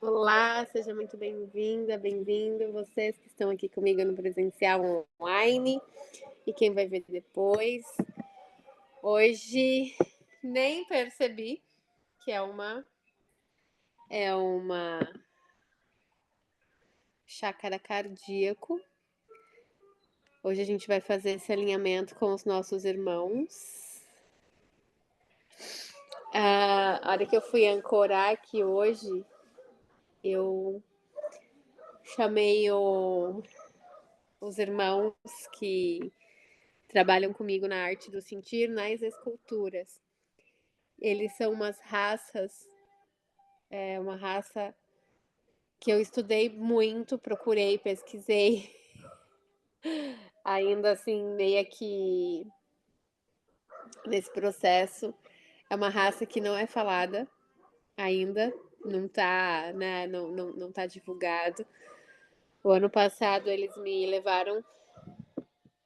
Olá, seja muito bem-vinda, bem-vindo, vocês que estão aqui comigo no presencial online e quem vai ver depois. Hoje nem percebi que é uma chácara cardíaco. Hoje a gente vai fazer esse alinhamento com os nossos irmãos. A hora que eu fui ancorar aqui hoje, eu chamei os irmãos que trabalham comigo na arte do sentir, nas esculturas. Eles são umas raças, uma raça que eu estudei muito, procurei, pesquisei, ainda assim, meio que nesse processo. É uma raça que não é falada ainda, não tá, né, não tá divulgado. O ano passado eles me levaram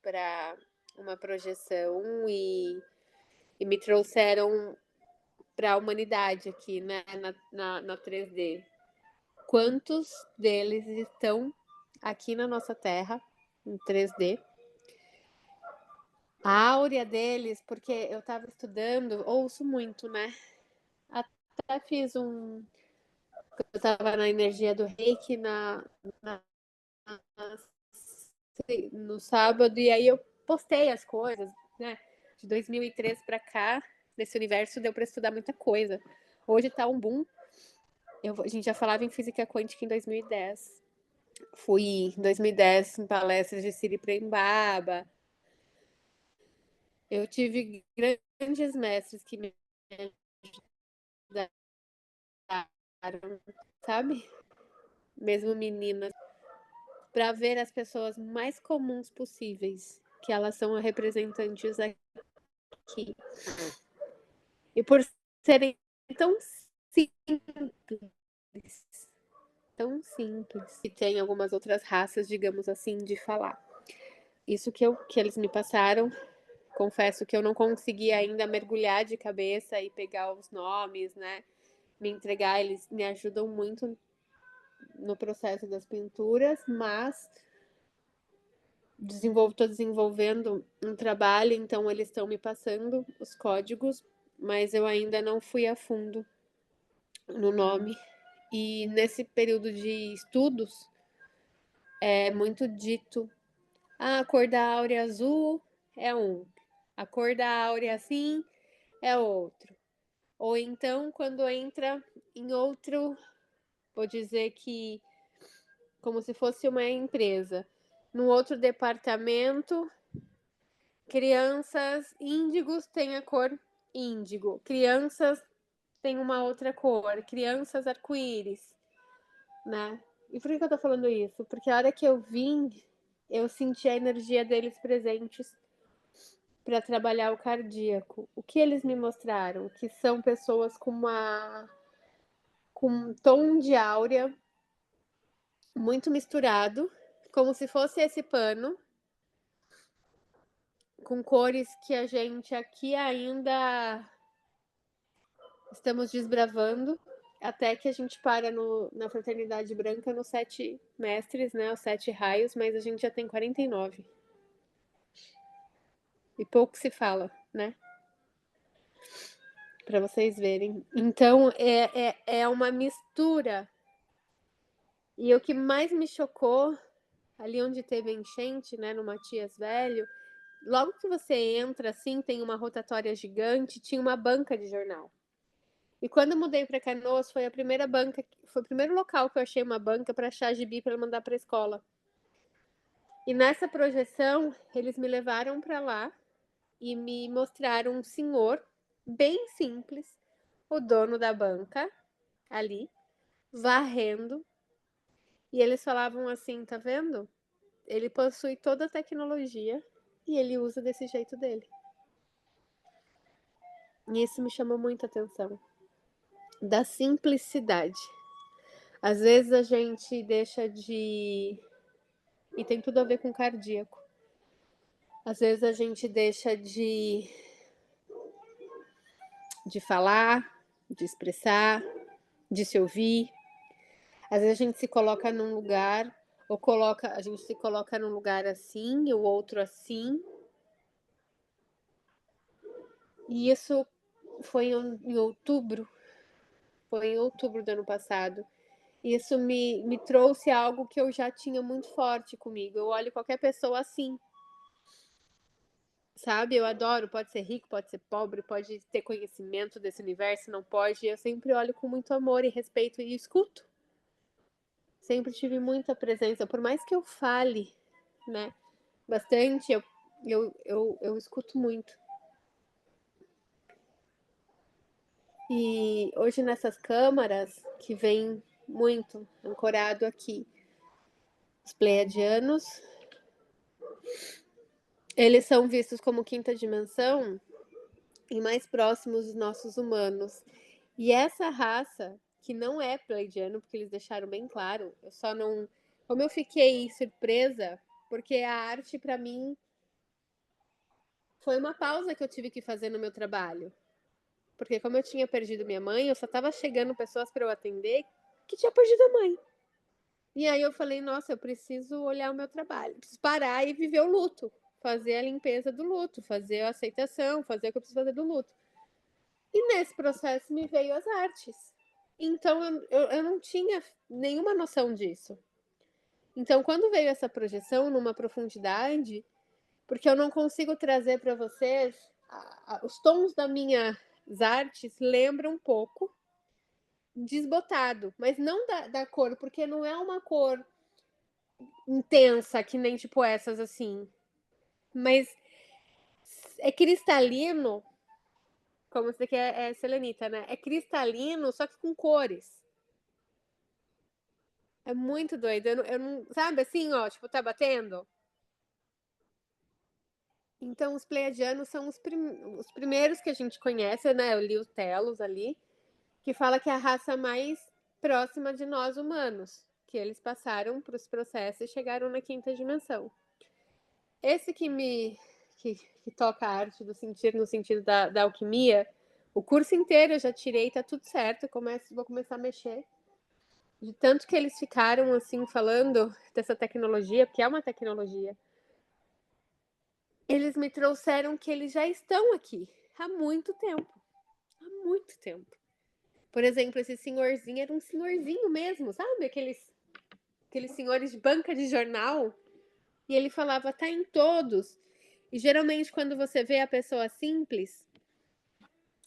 para uma projeção e me trouxeram para a humanidade aqui, né, na 3D. Quantos deles estão aqui na nossa Terra, em 3D? A áurea deles, porque eu estava estudando, ouço muito, né? Até fiz um. Eu estava na energia do reiki na, no sábado, e aí eu postei as coisas, né? De 2013 para cá, nesse universo deu para estudar muita coisa. Hoje tá um boom. A gente já falava em física quântica em 2010. Fui em 2010 em palestras de Siri Prembaba. Eu tive grandes mestres que me ajudaram, sabe? Mesmo meninas, para ver as pessoas mais comuns possíveis, que elas são representantes aqui. E por serem tão tão simples, e tem algumas outras raças, digamos assim, de falar. Isso que eles me passaram. Confesso que eu não consegui ainda mergulhar de cabeça e pegar os nomes, né? Me entregar, eles me ajudam muito no processo das pinturas, mas estou desenvolvendo um trabalho, então eles estão me passando os códigos, mas eu ainda não fui a fundo no nome. E nesse período de estudos, é muito dito: ah, a cor da áurea azul é um, a cor da áurea assim é outro. Ou então, quando entra em outro, vou dizer que como se fosse uma empresa, num outro departamento, crianças índigos têm a cor índigo, crianças têm uma outra cor, crianças arco-íris, né? E por que eu tô falando isso? Porque a hora que eu vim, eu senti a energia deles presentes para trabalhar o cardíaco. O que eles me mostraram? Que são pessoas com um tom de áurea muito misturado, como se fosse esse pano, com cores que a gente aqui ainda estamos desbravando, até que a gente para na Fraternidade Branca nos 7 mestres, né? Os 7 raios, mas a gente já tem 49. E pouco se fala, né? Para vocês verem. Então, é uma mistura. E o que mais me chocou, ali onde teve a enchente, né, no Matias Velho, logo que você entra, assim, tem uma rotatória gigante, tinha uma banca de jornal. E quando eu mudei para Canoas, foi a primeira banca, foi o primeiro local que eu achei uma banca para achar gibi para mandar para a escola. E nessa projeção, eles me levaram para lá e me mostraram um senhor bem simples, o dono da banca, ali, varrendo. E eles falavam assim: tá vendo? Ele possui toda a tecnologia e ele usa desse jeito dele. E isso me chamou muita atenção. Da simplicidade. Às vezes a gente deixa de. E tem tudo a ver com cardíaco. Às vezes a gente deixa de falar, de expressar, de se ouvir, Às vezes a gente se coloca num lugar, ou a gente se coloca num lugar assim e o outro assim. E isso foi em outubro, do ano passado. E isso me trouxe algo que eu já tinha muito forte comigo. Eu olho qualquer pessoa assim, sabe? Eu adoro, pode ser rico, pode ser pobre, pode ter conhecimento desse universo, não pode. Eu sempre olho com muito amor e respeito e escuto. Sempre tive muita presença, por mais que eu fale, né, bastante, eu escuto muito. E hoje nessas câmaras, que vem muito ancorado aqui, os pleiadianos, eles são vistos como quinta dimensão e mais próximos dos nossos humanos. E essa raça, que não é pleiadiano, porque eles deixaram bem claro, eu só não... Como eu fiquei surpresa, porque a arte para mim foi uma pausa que eu tive que fazer no meu trabalho. Porque como eu tinha perdido minha mãe, eu só estava chegando pessoas para eu atender que tinha perdido a mãe. E aí eu falei, nossa, eu preciso olhar o meu trabalho, preciso parar e viver o luto, fazer a limpeza do luto, fazer a aceitação, fazer o que eu preciso fazer do luto. E nesse processo me veio as artes. Então eu não tinha nenhuma noção disso. Então quando veio essa projeção numa profundidade, porque eu não consigo trazer para vocês os tons das minhas artes lembram um pouco desbotado, mas não da cor, porque não é uma cor intensa, que nem tipo essas assim. Mas é cristalino, como isso daqui é selenita, né? É cristalino, só que com cores. É muito doido. Eu não, sabe assim, ó, tipo, tá batendo? Então, os pleiadianos são os primeiros que a gente conhece, né? Eu li os telos ali, que fala que é a raça mais próxima de nós humanos, que eles passaram para os processos e chegaram na quinta dimensão. Esse que toca a arte do sentir no sentido da alquimia, o curso inteiro eu já tirei, tá tudo certo, vou começar a mexer. De tanto que eles ficaram assim falando dessa tecnologia, porque é uma tecnologia. Eles me trouxeram que eles já estão aqui há muito tempo. Há muito tempo. Por exemplo, esse senhorzinho era um senhorzinho mesmo, sabe? Aqueles senhores de banca de jornal. E ele falava, tá em todos. E geralmente quando você vê a pessoa simples,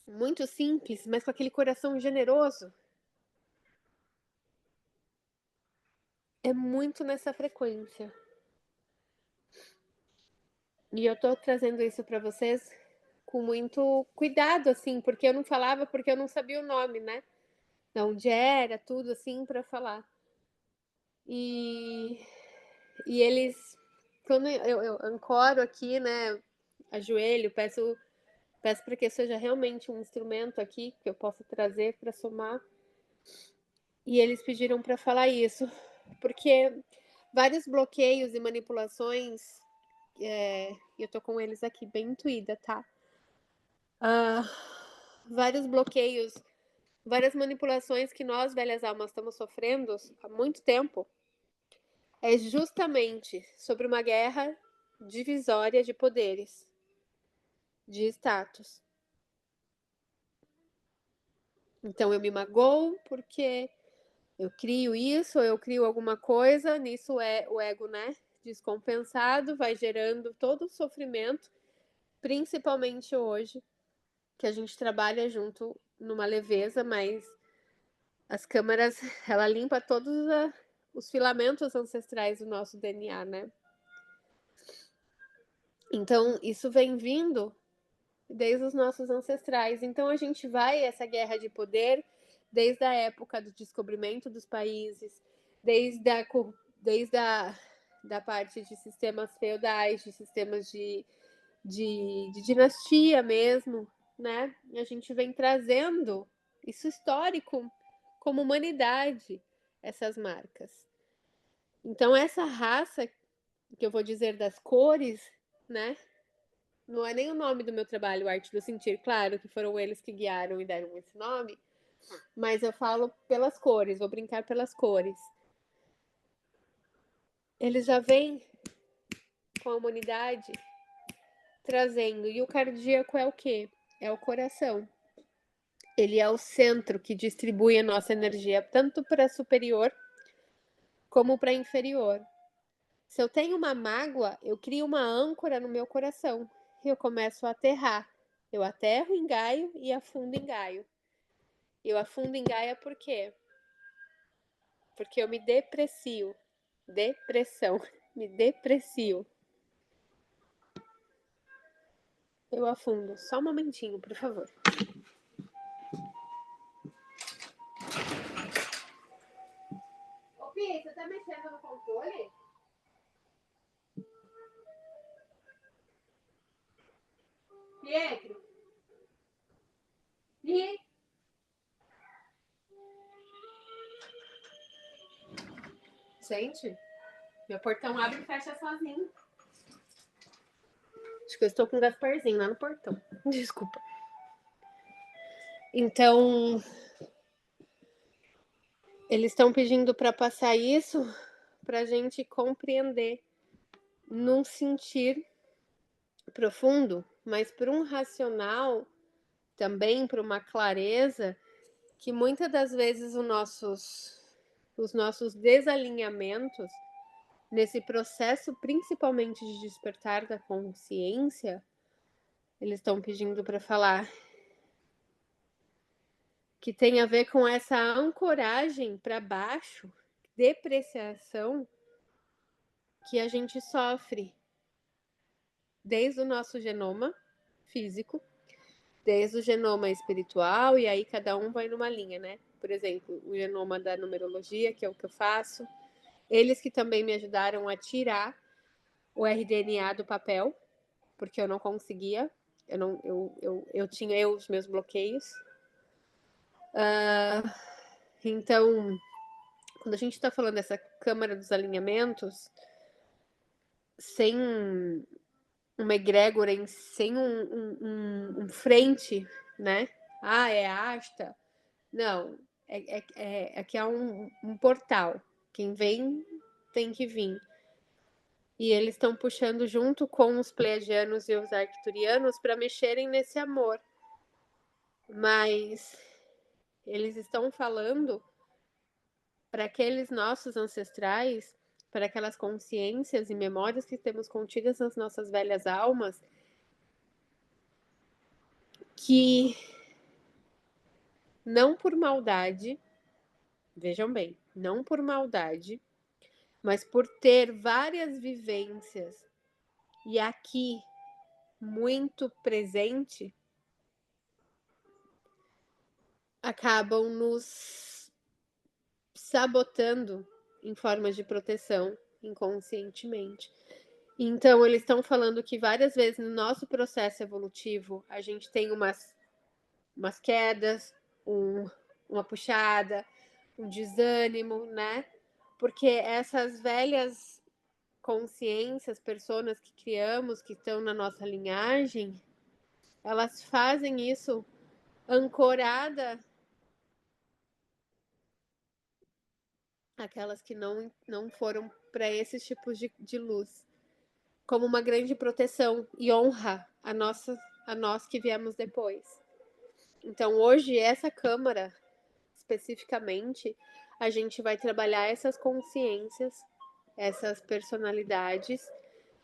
muito simples, mas com aquele coração generoso, é muito nessa frequência. E eu tô trazendo isso para vocês com muito cuidado, assim, porque eu não falava, porque eu não sabia o nome, né? De onde era, tudo assim, para falar. E, e eles, quando eu ancoro aqui, né, ajoelho, peço para que seja realmente um instrumento aqui que eu possa trazer para somar. E eles pediram para falar isso, porque vários bloqueios e manipulações, eu tô com eles aqui bem intuída, tá? Vários bloqueios, várias manipulações que nós, velhas almas, estamos sofrendo há muito tempo, é justamente sobre uma guerra divisória de poderes, de status. Então eu me magoo porque eu crio isso, eu crio alguma coisa, nisso é o ego, né? Descompensado, vai gerando todo o sofrimento, principalmente hoje, que a gente trabalha junto numa leveza, mas as câmeras, ela limpa todos os filamentos ancestrais do nosso DNA, né? Então, isso vem vindo desde os nossos ancestrais. Então, a gente vai essa guerra de poder desde a época do descobrimento dos países, desde da parte de sistemas feudais, de sistemas de dinastia mesmo, né? A gente vem trazendo isso histórico como humanidade, essas marcas. Então, essa raça, que eu vou dizer das cores, né? Não é nem o nome do meu trabalho, Arte do Sentir, claro que foram eles que guiaram e deram esse nome, mas eu falo pelas cores, vou brincar pelas cores. Eles já vêm com a humanidade trazendo, e o cardíaco é o quê? É o coração. Ele é o centro que distribui a nossa energia tanto para superior como para inferior. Se eu tenho uma mágoa, eu crio uma âncora no meu coração e eu começo a aterrar. Eu aterro em Gaio e afundo em Gaio. Eu afundo em Gaia por quê? Porque eu me deprecio. Depressão. Me deprecio. Eu afundo. Só um momentinho, por favor. Ô, Pi, você tá mexendo no controle? Pietro? Pi? Gente, meu portão abre e fecha sozinho. Acho que eu estou com um Gasparzinho lá no portão. Desculpa. Então, eles estão pedindo para passar isso para a gente compreender num sentir profundo, mas por um racional também, por uma clareza, que muitas das vezes os nossos desalinhamentos nesse processo, principalmente de despertar da consciência, eles estão pedindo para falar que tem a ver com essa ancoragem para baixo, depreciação que a gente sofre desde o nosso genoma físico, desde o genoma espiritual, e aí cada um vai numa linha, né? Por exemplo, o genoma da numerologia, que é o que eu faço, eles que também me ajudaram a tirar o RDNA do papel, porque eu não conseguia, eu tinha os meus bloqueios. Então, quando a gente está falando dessa câmara dos alinhamentos, sem uma egrégora, sem um frente, né? Ah, é asta. Não, aqui é um portal. Quem vem tem que vir. E eles estão puxando junto com os pleiadianos e os arcturianos para mexerem nesse amor. Mas eles estão falando para aqueles nossos ancestrais, para aquelas consciências e memórias que temos contidas nas nossas velhas almas, que não por maldade, vejam bem, não por maldade, mas por ter várias vivências e aqui muito presente, acabam nos sabotando em formas de proteção inconscientemente. Então, eles estão falando que várias vezes no nosso processo evolutivo a gente tem umas quedas, uma puxada, um desânimo, né? Porque essas velhas consciências, personas que criamos, que estão na nossa linhagem, elas fazem isso ancorada aquelas que não foram para esses tipos de luz, como uma grande proteção e honra a nós que viemos depois. Então, hoje, essa câmara, especificamente, a gente vai trabalhar essas consciências, essas personalidades,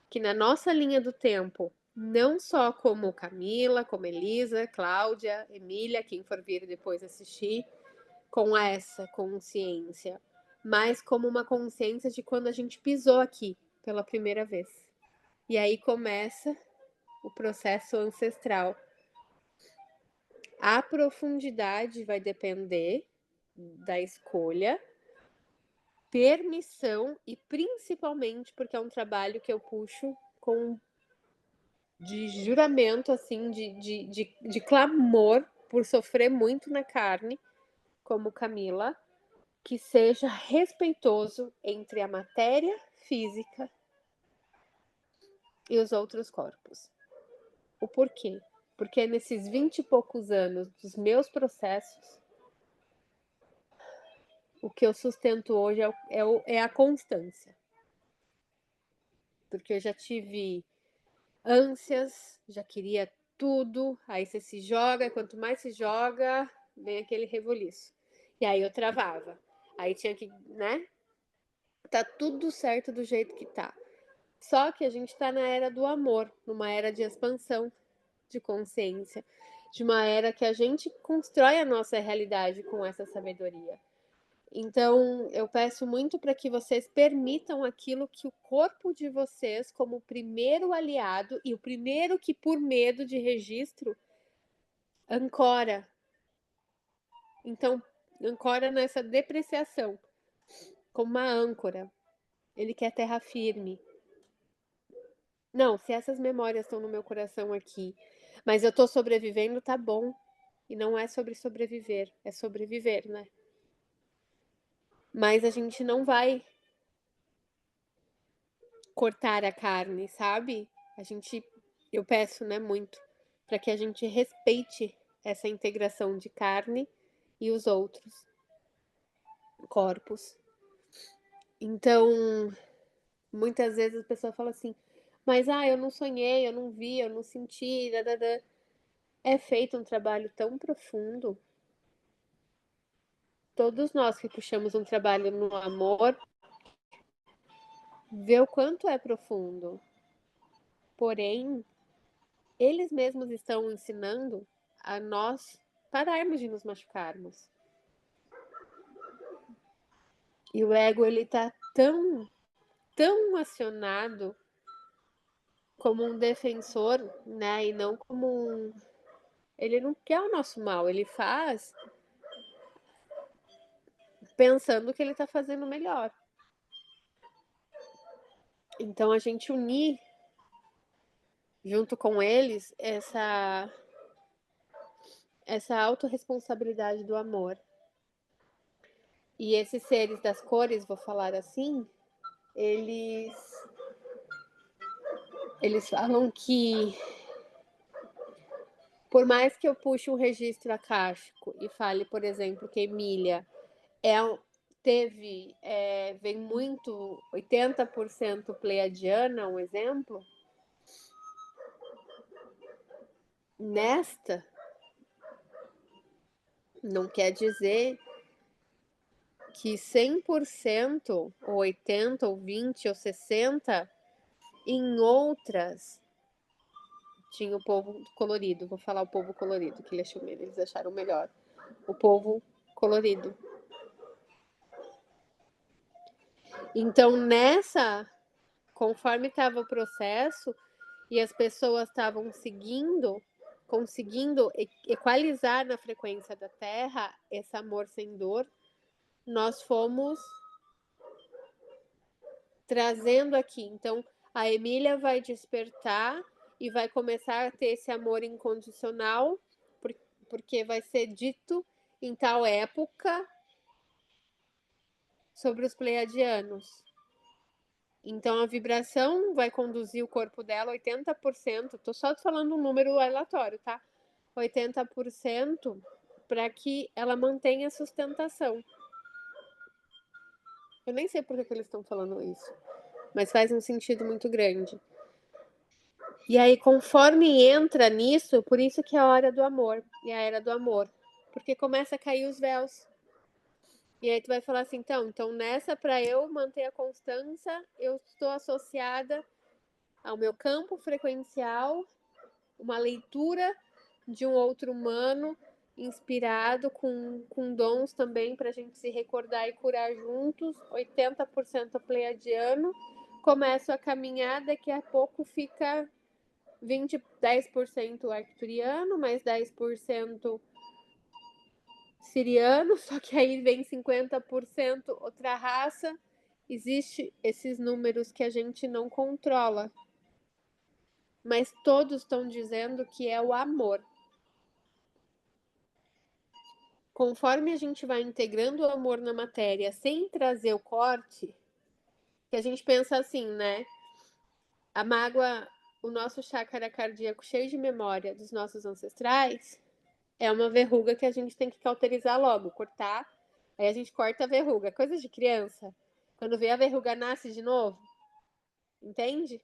que na nossa linha do tempo, não só como Camila, como Elisa, Cláudia, Emília, quem for vir depois assistir, com essa consciência, mas como uma consciência de quando a gente pisou aqui pela primeira vez. E aí começa o processo ancestral. A profundidade vai depender da escolha, permissão e principalmente porque é um trabalho que eu puxo com de juramento, assim, de clamor por sofrer muito na carne, como Camila, que seja respeitoso entre a matéria física e os outros corpos. O porquê? Porque nesses 20 e poucos anos dos meus processos, o que eu sustento hoje é a constância. Porque eu já tive ânsias, já queria tudo, aí você se joga, quanto mais se joga, vem aquele rebuliço. E aí eu travava. Aí tinha que, né? Tá tudo certo do jeito que tá. Só que a gente tá na era do amor, numa era de expansão de consciência, de uma era que a gente constrói a nossa realidade com essa sabedoria. Então, eu peço muito para que vocês permitam aquilo que o corpo de vocês, como o primeiro aliado e o primeiro que, por medo de registro, ancora. Então, ancora nessa depreciação, como uma âncora. Ele quer terra firme. Não, se essas memórias estão no meu coração aqui, mas eu tô sobrevivendo, tá bom. E não é sobre sobreviver, é sobreviver, né? Mas a gente não vai cortar a carne, sabe? Eu peço, né, muito, para que a gente respeite essa integração de carne e os outros corpos. Então, muitas vezes a pessoa fala assim, mas eu não sonhei, eu não vi, eu não senti, dadada. É feito um trabalho tão profundo. Todos nós que puxamos um trabalho no amor, vê o quanto é profundo. Porém, eles mesmos estão ensinando a nós pararmos de nos machucarmos. E o ego, ele tá tão acionado como um defensor, né? E não como um... Ele não quer o nosso mal, ele faz pensando que ele tá fazendo melhor. Então, a gente unir junto com eles essa autorresponsabilidade do amor. E esses seres das cores, vou falar assim, eles falam que por mais que eu puxe um registro akáshico e fale, por exemplo, que Emília vem muito 80% pleiadiana, um exemplo, nesta não quer dizer que 100% ou 80 ou 20 ou 60 em outras tinha o povo colorido. Vou falar o povo colorido, que eles acharam melhor. O povo colorido. Então, conforme estava o processo e as pessoas estavam conseguindo equalizar na frequência da Terra esse amor sem dor, nós fomos trazendo aqui. Então, a Emília vai despertar e vai começar a ter esse amor incondicional, porque vai ser dito em tal época sobre os pleiadianos. Então, a vibração vai conduzir o corpo dela 80%. Tô só falando um número aleatório, tá? 80% para que ela mantenha a sustentação. Eu nem sei por que eles estão falando isso, mas faz um sentido muito grande. E aí, conforme entra nisso, por isso que é a hora do amor e a era do amor, porque começa a cair os véus. E aí tu vai falar assim, então nessa, para eu manter a constância, eu estou associada ao meu campo frequencial, uma leitura de um outro humano inspirado com dons também para a gente se recordar e curar juntos, 80% pleiadiano, começo a caminhar, daqui a pouco fica 10% arcturiano, mais 10% siriano, só que aí vem 50% outra raça. Existe esses números que a gente não controla, mas todos estão dizendo que é o amor. Conforme a gente vai integrando o amor na matéria sem trazer o corte, que a gente pensa assim, né? A mágoa, o nosso chácara cardíaco cheio de memória dos nossos ancestrais, é uma verruga que a gente tem que cauterizar logo, cortar. Aí a gente corta a verruga, coisa de criança. Quando vê a verruga nasce de novo, entende?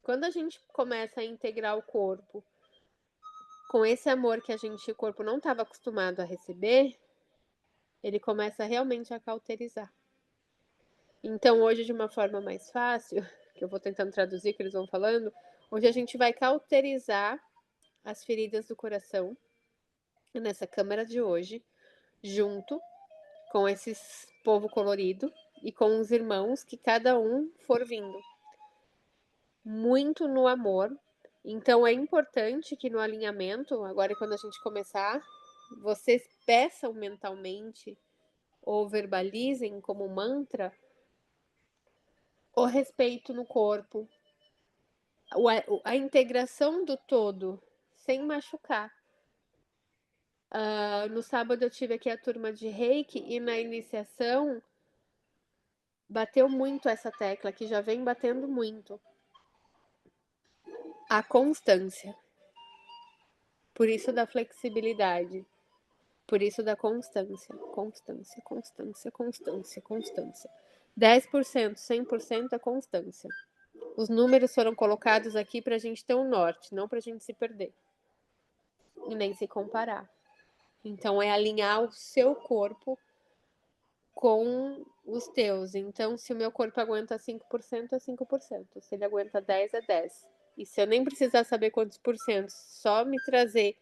Quando a gente começa a integrar o corpo com esse amor que o corpo não estava acostumado a receber, ele começa realmente a cauterizar. Então, hoje, de uma forma mais fácil, que eu vou tentando traduzir o que eles vão falando, hoje a gente vai cauterizar as feridas do coração nessa câmara de hoje, junto com esses povo colorido e com os irmãos que cada um for vindo. Muito no amor. Então, é importante que no alinhamento, agora quando a gente começar, vocês peçam mentalmente ou verbalizem como mantra o respeito no corpo, a integração do todo, sem machucar. No sábado eu tive aqui a turma de Reiki e na iniciação bateu muito essa tecla, que já vem batendo muito. A constância. Por isso da flexibilidade. Por isso da constância. Constância, constância, constância, constância. 10%, 100% é constância. Os números foram colocados aqui para a gente ter um norte, não para a gente se perder. E nem se comparar. Então, é alinhar o seu corpo com os teus. Então, se o meu corpo aguenta 5%, é 5%. Se ele aguenta 10%, é 10%. E se eu nem precisar saber quantos por cento, só me trazer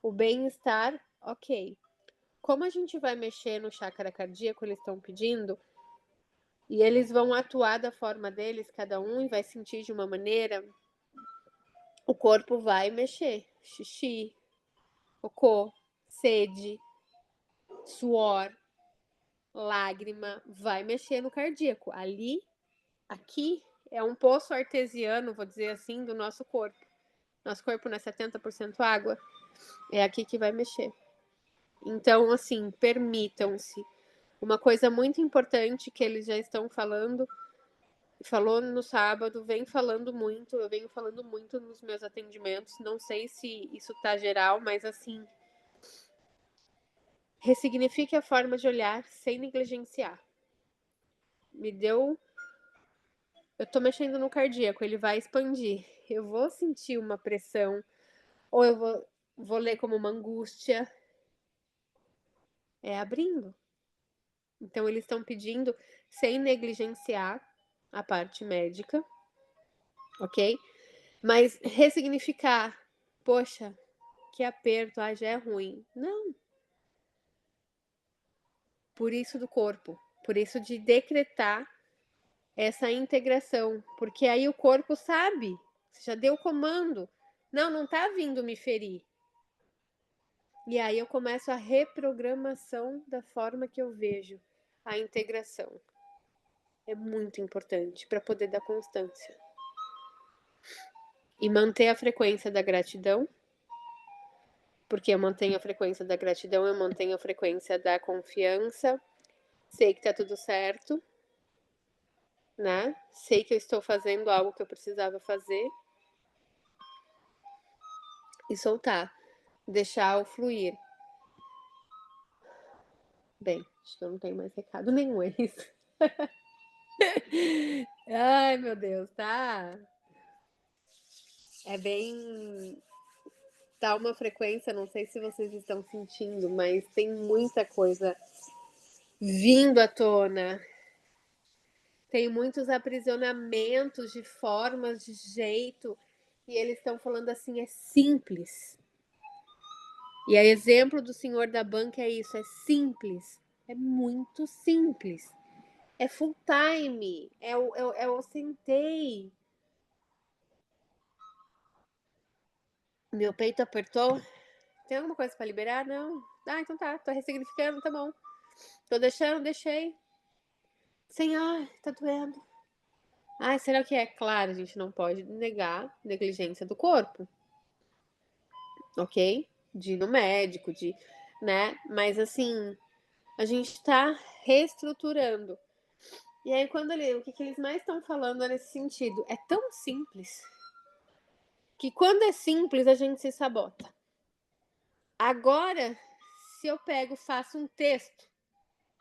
o bem-estar, ok. Como a gente vai mexer no chácara cardíaco, eles estão pedindo, e eles vão atuar da forma deles, cada um, e vai sentir de uma maneira, o corpo vai mexer. Xixi, cocô, sede, suor, lágrima, vai mexer no cardíaco. Ali, aqui, é um poço artesiano, vou dizer assim, do nosso corpo. Nosso corpo não é 70% água, é aqui que vai mexer. Então, assim, permitam-se. Uma coisa muito importante que eles já estão falando, falou no sábado, vem falando muito, eu venho falando muito nos meus atendimentos, não sei se isso tá geral, mas assim, ressignifique a forma de olhar sem negligenciar. Me deu. Eu tô mexendo no cardíaco, ele vai expandir. Eu vou sentir uma pressão, ou eu vou ler como uma angústia. É abrindo. Então, eles estão pedindo sem negligenciar a parte médica, ok? Mas ressignificar, poxa, que aperto, já é ruim. Não. Por isso do corpo, por isso de decretar essa integração, porque aí o corpo sabe, você já deu o comando. Não tá vindo me ferir. E aí eu começo a reprogramação da forma que eu vejo a integração. É muito importante para poder dar constância. E manter a frequência da gratidão, porque eu mantenho a frequência da gratidão, eu mantenho a frequência da confiança, sei que tá tudo certo, né? Sei que eu estou fazendo algo que eu precisava fazer e soltar, deixar o fluir. Bem, acho que eu não tenho mais recado nenhum, é isso. Ai, meu Deus, tá? É bem. Tá uma frequência, não sei se vocês estão sentindo, mas tem muita coisa vindo à tona. Tem muitos aprisionamentos de formas, de jeito, e eles estão falando assim, é simples. E a exemplo do senhor da banca é isso, é simples. É muito simples. É full time. É o sentei. Meu peito apertou. Tem alguma coisa para liberar? Não. Então tá. Tô ressignificando, tá bom. Tô deixando, deixei. Sem, tá doendo. Será que é? Claro, a gente não pode negar negligência do corpo. Ok? De ir no médico, né? Mas assim, a gente tá reestruturando. E aí, o que eles mais estão falando nesse sentido? É tão simples que quando é simples, a gente se sabota. Agora, se eu faço um texto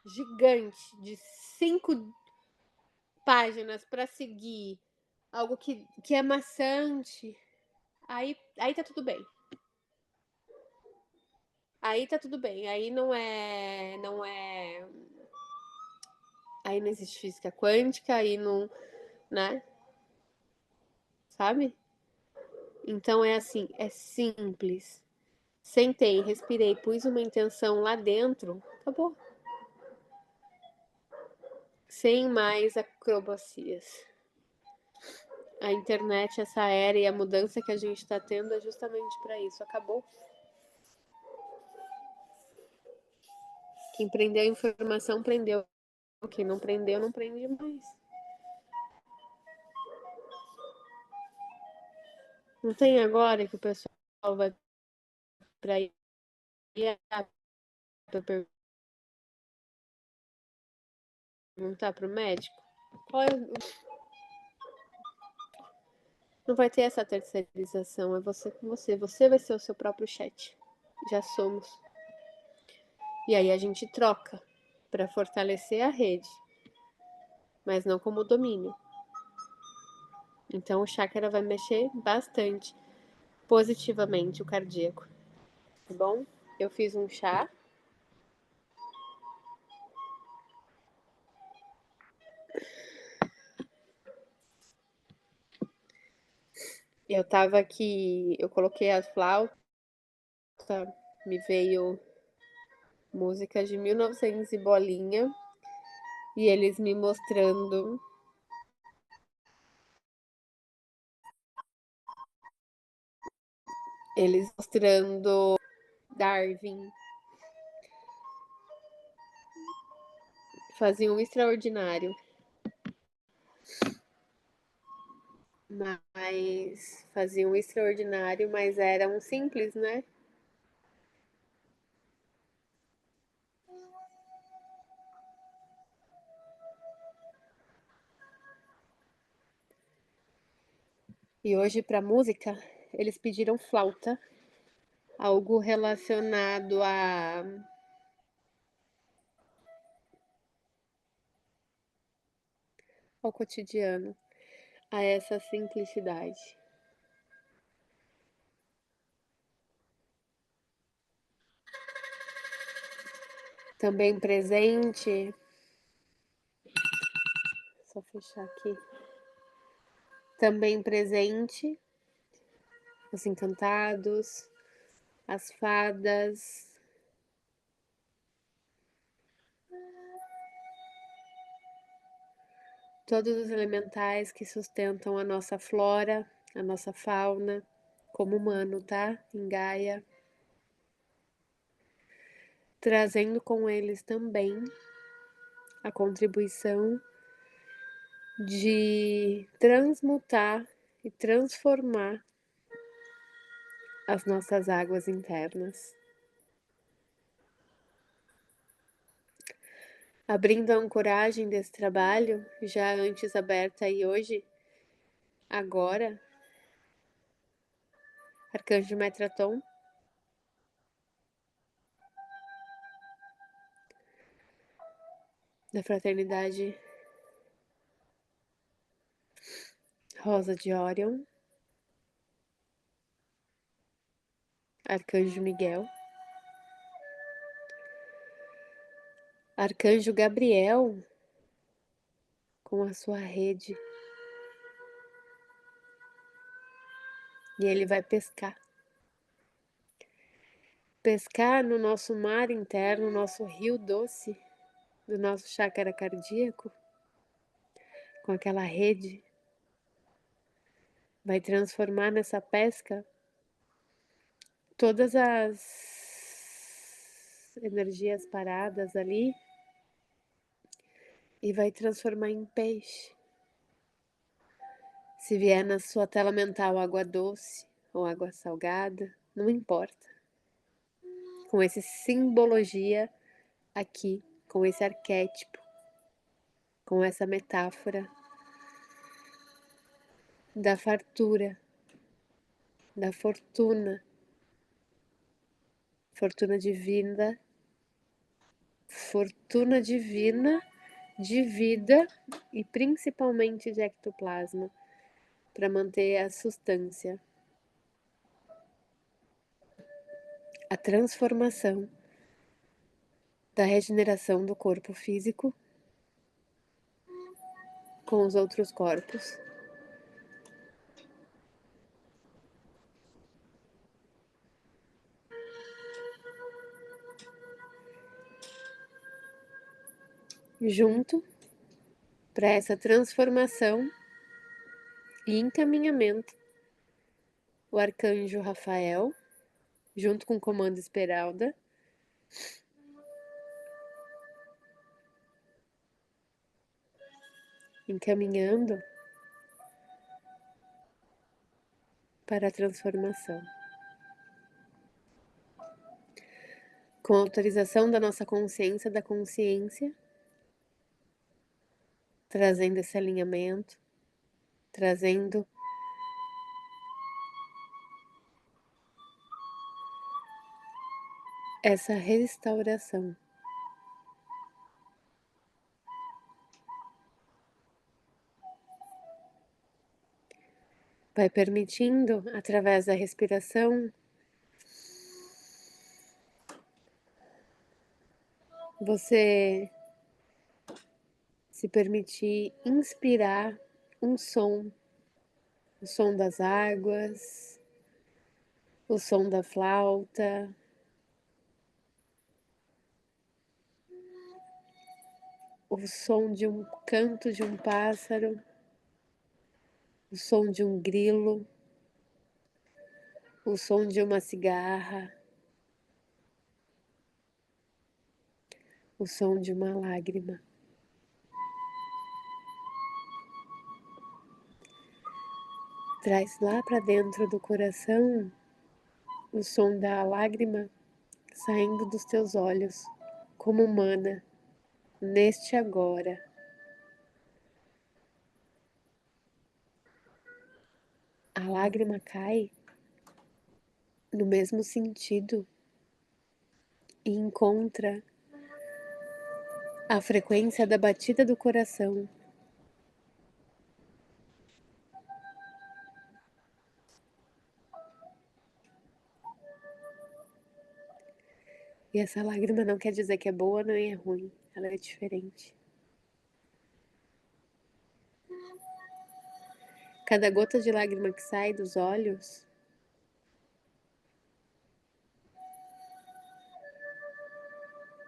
gigante de 5 páginas para seguir, algo que é maçante, aí tá tudo bem. Aí tá tudo bem, aí aí não existe física quântica, aí não, né? Sabe? Então é assim, é simples. Sentei, respirei, pus uma intenção lá dentro, acabou. Sem mais acrobacias. A internet, essa era e a mudança que a gente está tendo é justamente para isso. Acabou. Quem prendeu a informação, prendeu. Quem não prendeu, não prende mais. Não tem agora que o pessoal vai para ir para perguntar para o médico? Não vai ter essa terceirização, é você com você. Você vai ser o seu próprio chat. Já somos. E aí a gente troca para fortalecer a rede, mas não como domínio. Então o chácara vai mexer bastante positivamente o cardíaco, tá bom? Eu fiz um chá. Eu tava aqui, eu coloquei as flautas, me veio músicas de 1900 e bolinha, e eles mostrando Darwin, faziam um extraordinário, mas eram simples, né? E hoje para música eles pediram flauta, algo relacionado ao cotidiano, a essa simplicidade. Também presente, só fechar aqui. Também presente, os encantados, as fadas, todos os elementais que sustentam a nossa flora, a nossa fauna, como humano, tá? Em Gaia. Trazendo com eles também a contribuição de transmutar e transformar as nossas águas internas. Abrindo a ancoragem desse trabalho, já antes aberta e hoje, agora, Arcanjo Metraton, da Fraternidade Rosa de Orion, Arcanjo Miguel, Arcanjo Gabriel, com a sua rede, e ele vai pescar. Pescar no nosso mar interno, nosso rio doce, do nosso chácara cardíaco, com aquela rede, vai transformar nessa pesca todas as energias paradas ali e vai transformar em peixe. Se vier na sua tela mental água doce ou água salgada, não importa. Com essa simbologia aqui, com esse arquétipo, com essa metáfora da fartura, da fortuna, fortuna divina, fortuna divina de vida e principalmente de ectoplasma, para manter a substância, a transformação da regeneração do corpo físico com os outros corpos. Junto para essa transformação e encaminhamento, o arcanjo Rafael, junto com o comando Esmeralda, encaminhando para a transformação. Com a autorização da nossa consciência, da consciência, trazendo esse alinhamento, trazendo essa restauração. Vai permitindo, através da respiração, você se permitir inspirar um som, o som das águas, o som da flauta, o som de um canto de um pássaro, o som de um grilo, o som de uma cigarra, o som de uma lágrima. Traz lá para dentro do coração o som da lágrima saindo dos teus olhos, como humana, neste agora. A lágrima cai no mesmo sentido e encontra a frequência da batida do coração. E essa lágrima não quer dizer que é boa nem é ruim, ela é diferente. Cada gota de lágrima que sai dos olhos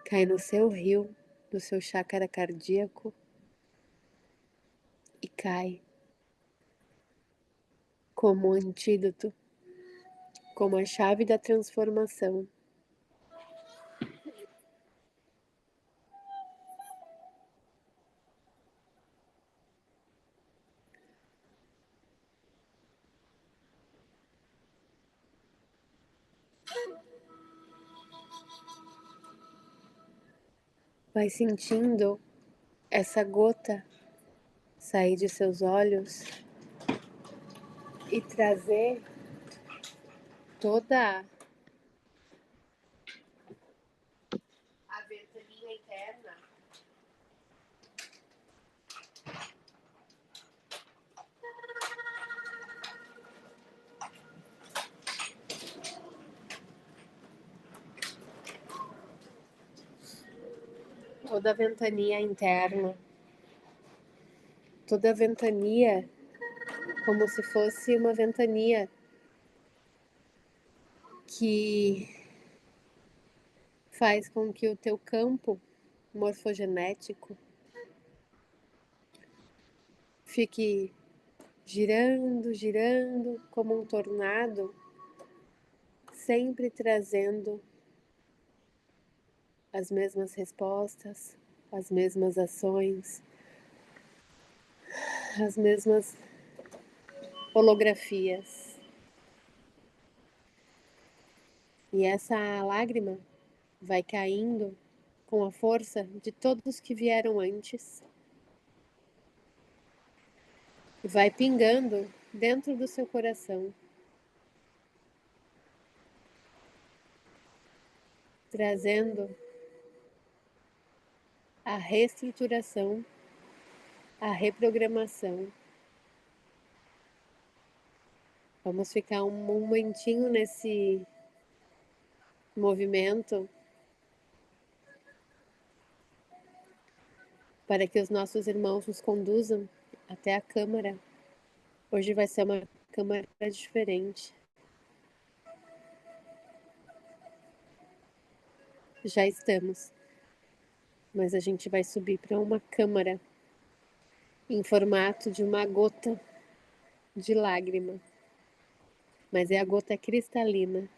cai no seu rio, no seu chácara cardíaco e cai como antídoto, como a chave da transformação. Vai sentindo essa gota sair de seus olhos e trazer toda a ventania interna toda a ventania interna, toda a ventania como se fosse uma ventania que faz com que o teu campo morfogenético fique girando, girando como um tornado, sempre trazendo as mesmas respostas, as mesmas ações, as mesmas holografias. E essa lágrima vai caindo com a força de todos que vieram antes e vai pingando dentro do seu coração, trazendo a reestruturação, a reprogramação. Vamos ficar um momentinho nesse movimento para que os nossos irmãos nos conduzam até a câmara. Hoje vai ser uma câmara diferente. Já estamos, mas a gente vai subir para uma câmara em formato de uma gota de lágrima, mas é a gota cristalina.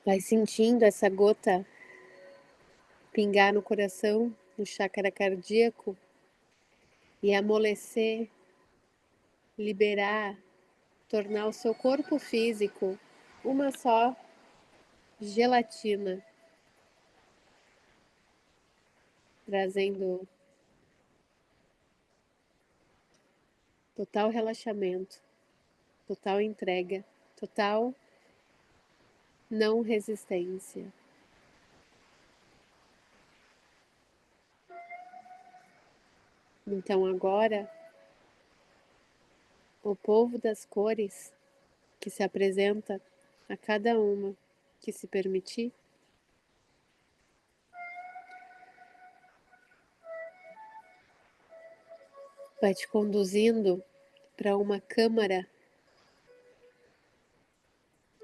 Vai sentindo essa gota pingar no coração, no chácara cardíaco e amolecer, liberar, tornar o seu corpo físico uma só gelatina, trazendo total relaxamento, total entrega, total não resistência. Então agora, o povo das cores que se apresenta a cada uma que se permitir, vai te conduzindo para uma câmara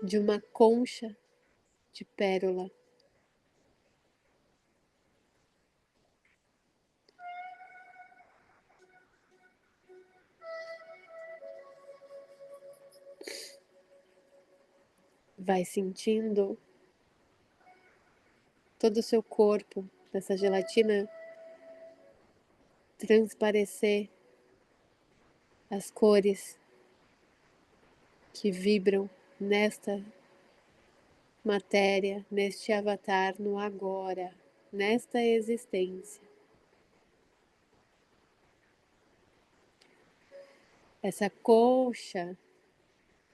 de uma concha de pérola. Vai sentindo todo o seu corpo, essa gelatina transparecer as cores que vibram nesta matéria, neste avatar, no agora, nesta existência. Essa colcha,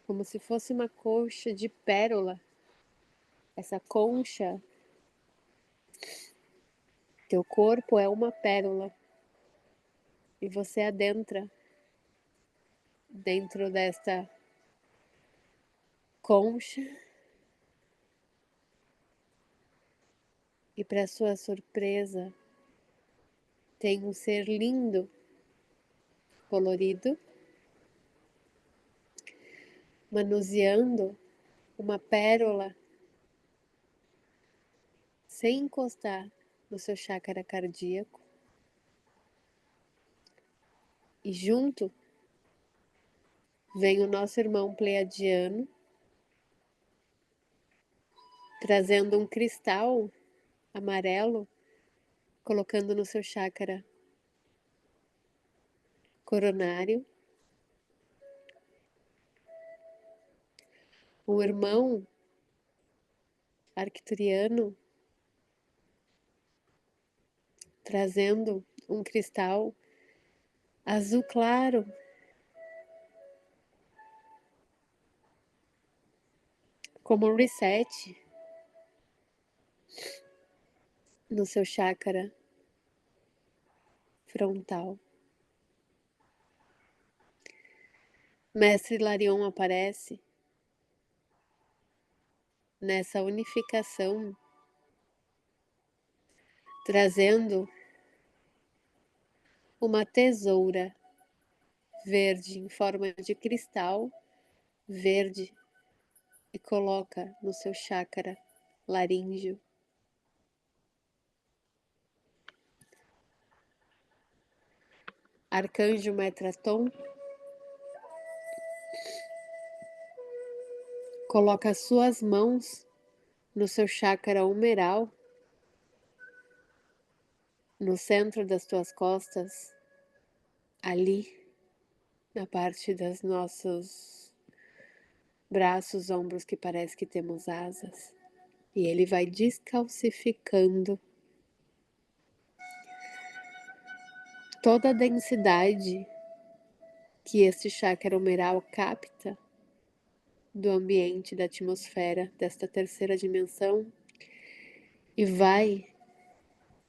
como se fosse uma colcha de pérola, essa concha, teu corpo é uma pérola e você adentra dentro desta concha e, para sua surpresa, tem um ser lindo, colorido, manuseando uma pérola sem encostar no seu chácara cardíaco. E junto vem o nosso irmão pleiadiano, trazendo um cristal amarelo, colocando no seu chácara coronário. O irmão arcturiano, trazendo um cristal azul claro, como um reset no seu chácara frontal. Mestre Larion aparece nessa unificação, trazendo uma tesoura verde em forma de cristal verde e coloca no seu chácara laríngeo. Arcanjo Metraton Coloca as suas mãos no seu chakra humeral, no centro das tuas costas, ali na parte dos nossos braços, ombros, que parece que temos asas. E ele vai descalcificando toda a densidade que este chakra humeral capta do ambiente, da atmosfera, desta terceira dimensão, e vai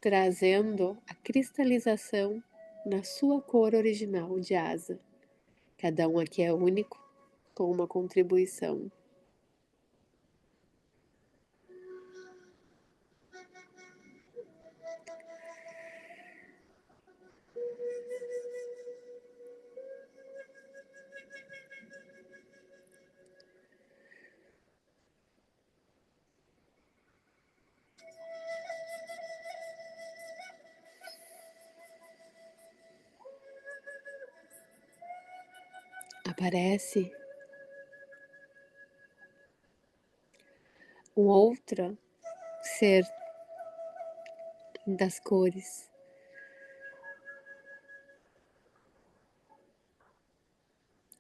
trazendo a cristalização na sua cor original de asa. Cada um aqui é único, com uma contribuição. Aparece um outro ser das cores.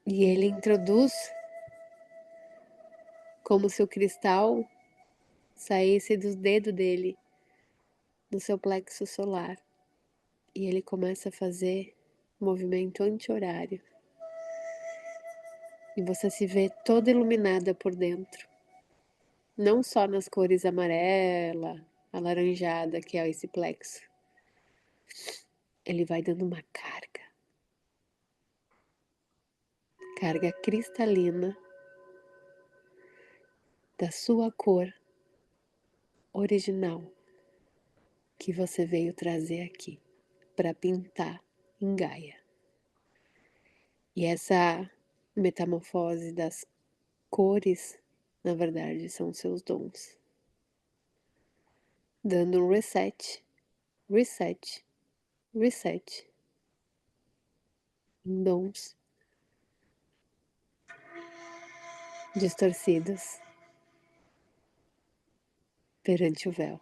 E ele introduz como se o cristal saísse dos dedos dele no seu plexo solar. E ele começa a fazer movimento anti-horário. E você se vê toda iluminada por dentro. Não só nas cores amarela, alaranjada, que é esse plexo. Ele vai dando uma carga cristalina da sua cor original que você veio trazer aqui para pintar em Gaia. E essa metamorfose das cores, na verdade, são seus dons. Dando um reset, reset, reset em dons distorcidos perante o véu.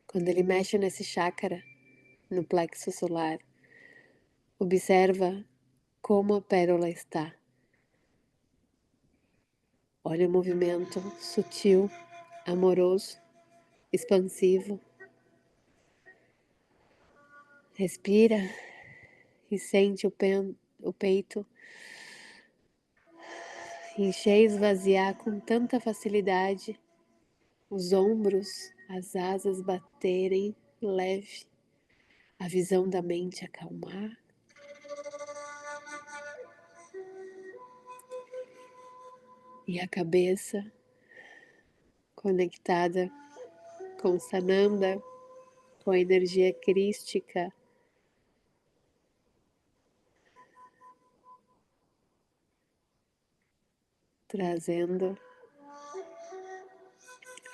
Quando ele mexe nesse chakra, no plexo solar, observa como a pérola está. Olha o movimento sutil, amoroso, expansivo. Respira e sente o peito encher e esvaziar com tanta facilidade, os ombros, as asas baterem leve, a visão da mente acalmar. E a cabeça conectada com Sananda, com a energia crística, trazendo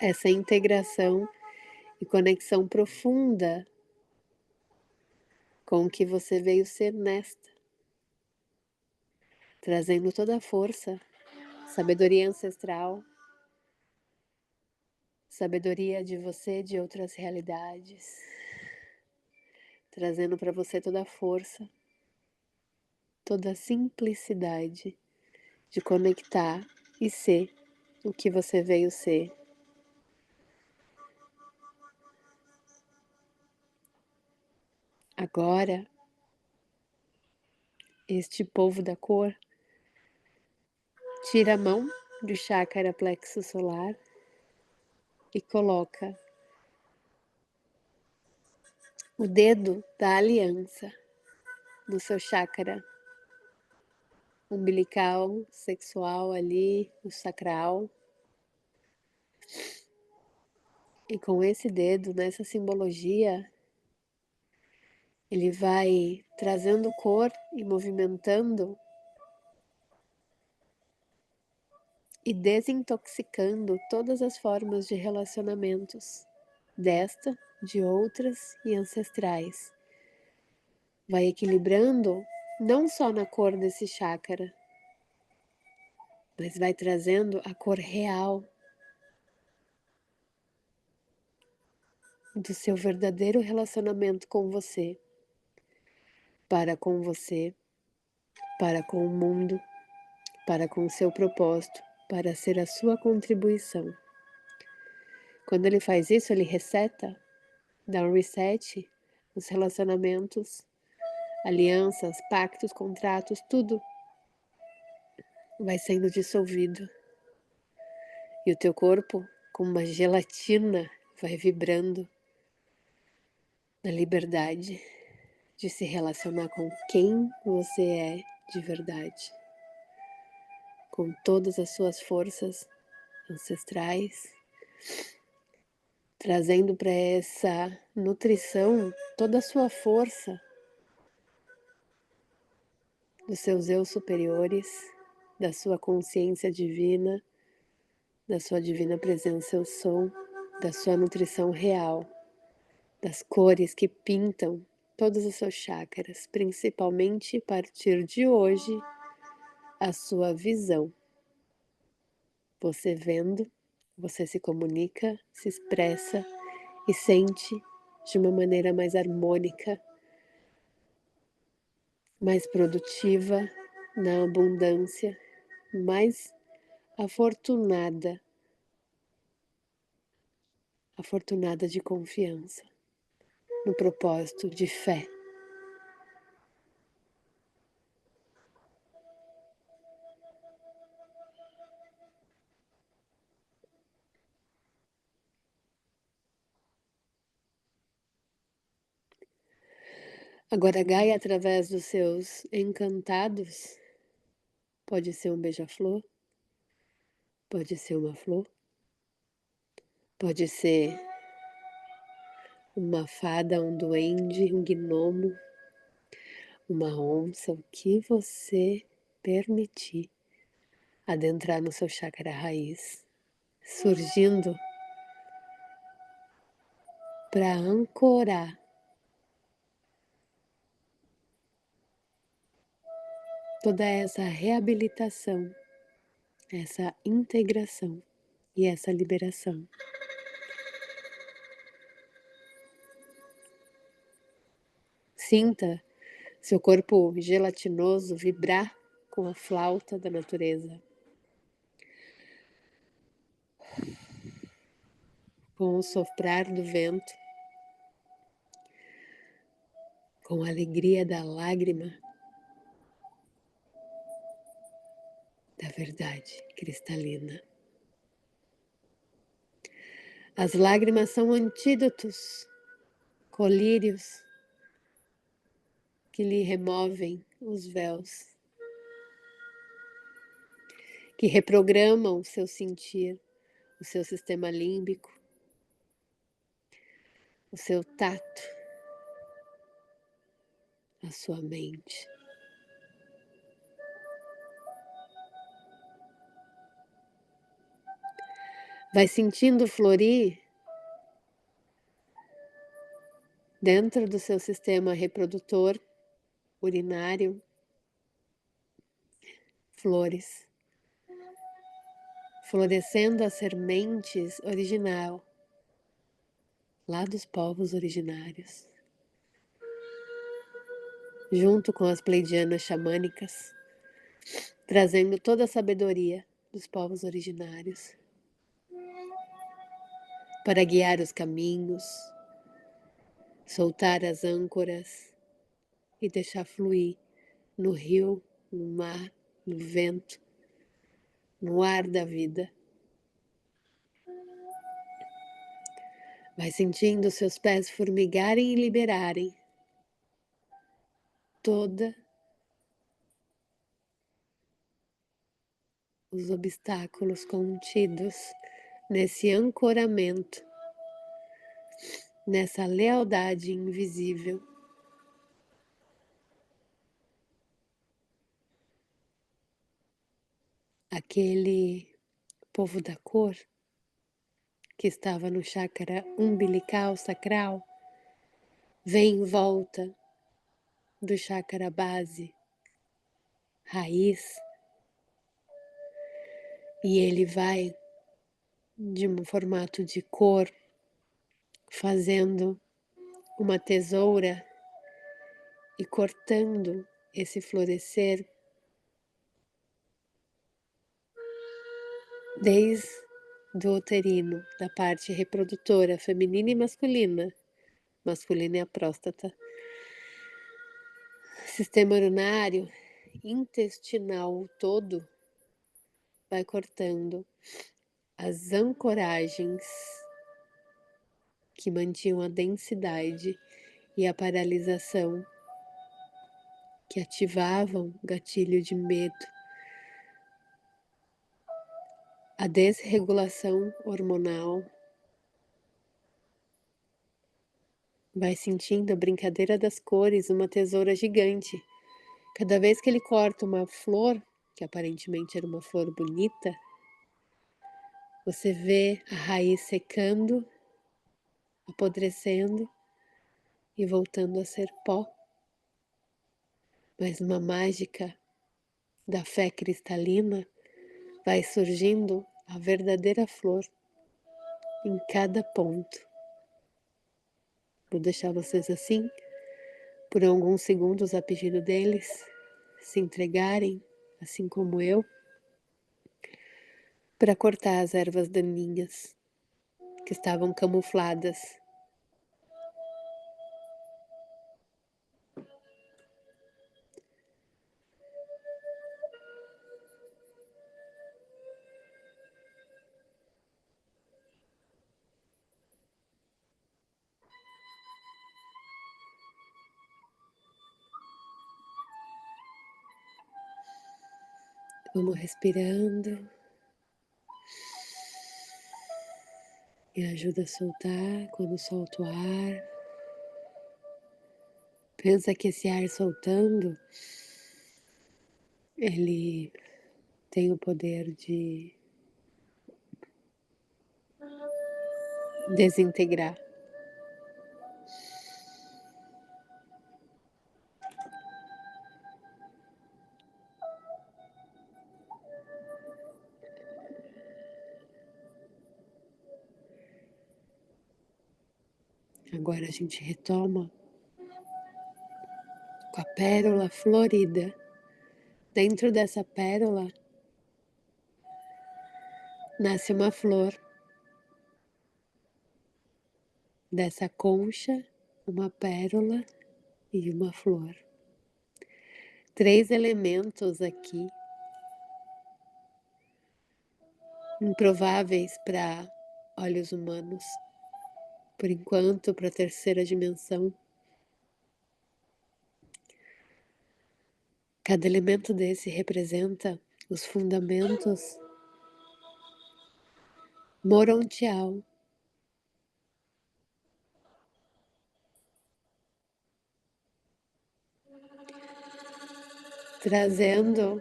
essa integração e conexão profunda com o que você veio ser nesta, trazendo toda a força, sabedoria ancestral, sabedoria de você, de outras realidades, trazendo para você toda a força, toda a simplicidade de conectar e ser o que você veio ser. Agora, este povo da cor tira a mão do chakra plexo solar e coloca o dedo da aliança no seu chakra umbilical, sexual ali, no sacral. E com esse dedo, nessa simbologia, ele vai trazendo cor e movimentando e desintoxicando todas as formas de relacionamentos, desta, de outras e ancestrais, vai equilibrando não só na cor desse chácara, mas vai trazendo a cor real do seu verdadeiro relacionamento com você, para com você, para com o mundo, para com o seu propósito, para ser a sua contribuição. Quando ele faz isso, ele reseta, dá um reset nos relacionamentos, alianças, pactos, contratos, tudo vai sendo dissolvido. E o teu corpo, como uma gelatina, vai vibrando na liberdade de se relacionar com quem você é de verdade, com todas as suas forças ancestrais, trazendo para essa nutrição toda a sua força dos seus eu superiores, da sua consciência divina, da sua divina presença eu sou, da sua nutrição real, das cores que pintam todos os seus chakras, principalmente a partir de hoje, a sua visão. Você vendo, você se comunica, se expressa e sente de uma maneira mais harmônica, mais produtiva, na abundância, mais afortunada, afortunada de confiança, no propósito de fé. Agora, Gaia, através dos seus encantados, pode ser um beija-flor, pode ser uma flor, pode ser uma fada, um duende, um gnomo, uma onça, o que você permitir adentrar no seu chakra raiz, surgindo para ancorar toda essa reabilitação, essa integração e essa liberação. Sinta seu corpo gelatinoso vibrar com a flauta da natureza, com o soprar do vento, com a alegria da lágrima da verdade cristalina. As lágrimas são antídotos, colírios que lhe removem os véus, que reprogramam o seu sentir, o seu sistema límbico, o seu tato, a sua mente. Vai sentindo florir dentro do seu sistema reprodutor, urinário, flores, florescendo as sementes original, lá dos povos originários, junto com as pleidianas xamânicas, trazendo toda a sabedoria dos povos originários para guiar os caminhos, soltar as âncoras e deixar fluir no rio, no mar, no vento, no ar da vida. Vai sentindo seus pés formigarem e liberarem toda os obstáculos contidos nesse ancoramento, nessa lealdade invisível. Aquele povo da cor que estava no chakra umbilical sacral vem em volta do chácara base, raiz, e ele vai de um formato de cor, fazendo uma tesoura e cortando esse florescer desde o uterino, da parte reprodutora, feminina e masculina. Masculina é a próstata. Sistema urinário, intestinal todo, vai cortando as ancoragens que mantinham a densidade e a paralisação, que ativavam o gatilho de medo, a desregulação hormonal. Vai sentindo a brincadeira das cores, uma tesoura gigante. Cada vez que ele corta uma flor, que aparentemente era uma flor bonita, você vê a raiz secando, apodrecendo e voltando a ser pó. Mas uma mágica da fé cristalina vai surgindo a verdadeira flor em cada ponto. Vou deixar vocês assim por alguns segundos a pedido deles se entregarem, assim como eu, para cortar as ervas daninhas que estavam camufladas. Vamos respirando e ajuda a soltar quando solta o ar. Pensa que esse ar soltando, ele tem o poder de desintegrar. Agora a gente retoma com a pérola florida. Dentro dessa pérola nasce uma flor. Dessa concha, uma pérola e uma flor. 3 elementos aqui, improváveis para olhos humanos, por enquanto, para a terceira dimensão. Cada elemento desse representa os fundamentos morontial, trazendo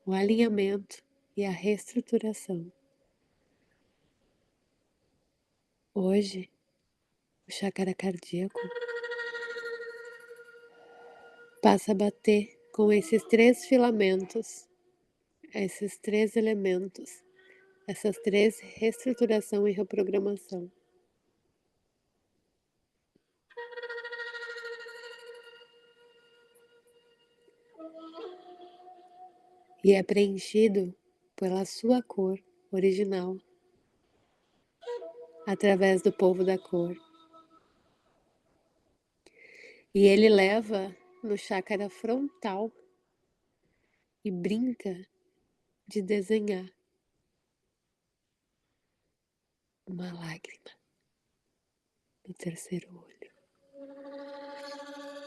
o alinhamento e a reestruturação. Hoje, o chácara cardíaco passa a bater com esses 3 filamentos, esses 3 elementos, essas 3 reestruturação e reprogramação. E é preenchido pela sua cor original, através do polvo da cor. E ele leva no chácara frontal e brinca de desenhar uma lágrima no terceiro olho.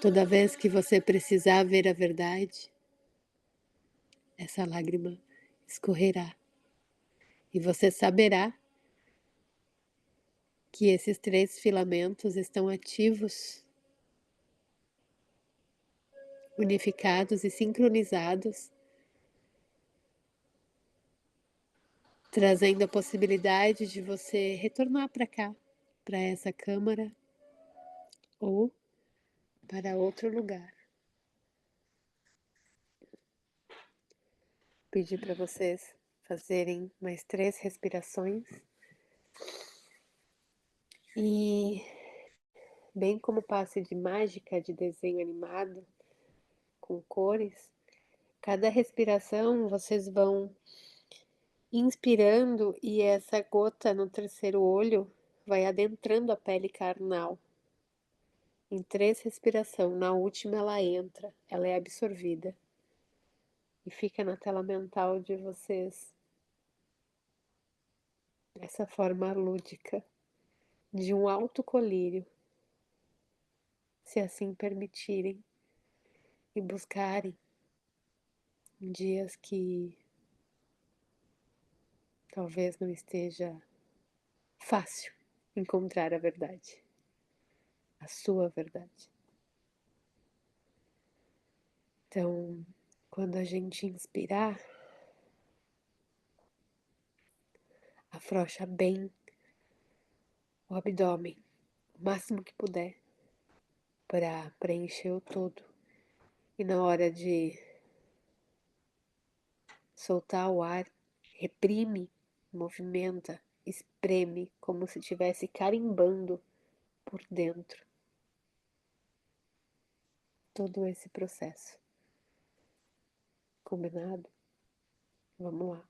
Toda vez que você precisar ver a verdade, essa lágrima escorrerá e você saberá que esses 3 filamentos estão ativos, unificados e sincronizados, trazendo a possibilidade de você retornar para cá, para essa câmara, ou para outro lugar. Pedir para vocês fazerem mais 3 respirações e, bem como passe de mágica de desenho animado com cores, cada respiração vocês vão inspirando e essa gota no terceiro olho vai adentrando a pele carnal. Em 3 respirações, na última ela entra, ela é absorvida e fica na tela mental de vocês essa forma lúdica de um alto colírio, se assim permitirem e buscarem dias que talvez não esteja fácil encontrar a verdade, a sua verdade. Então, quando a gente inspirar, afrouxa bem o abdômen, o máximo que puder, para preencher o todo. E na hora de soltar o ar, reprime, movimenta, espreme, como se estivesse carimbando por dentro todo esse processo. Combinado? Vamos lá.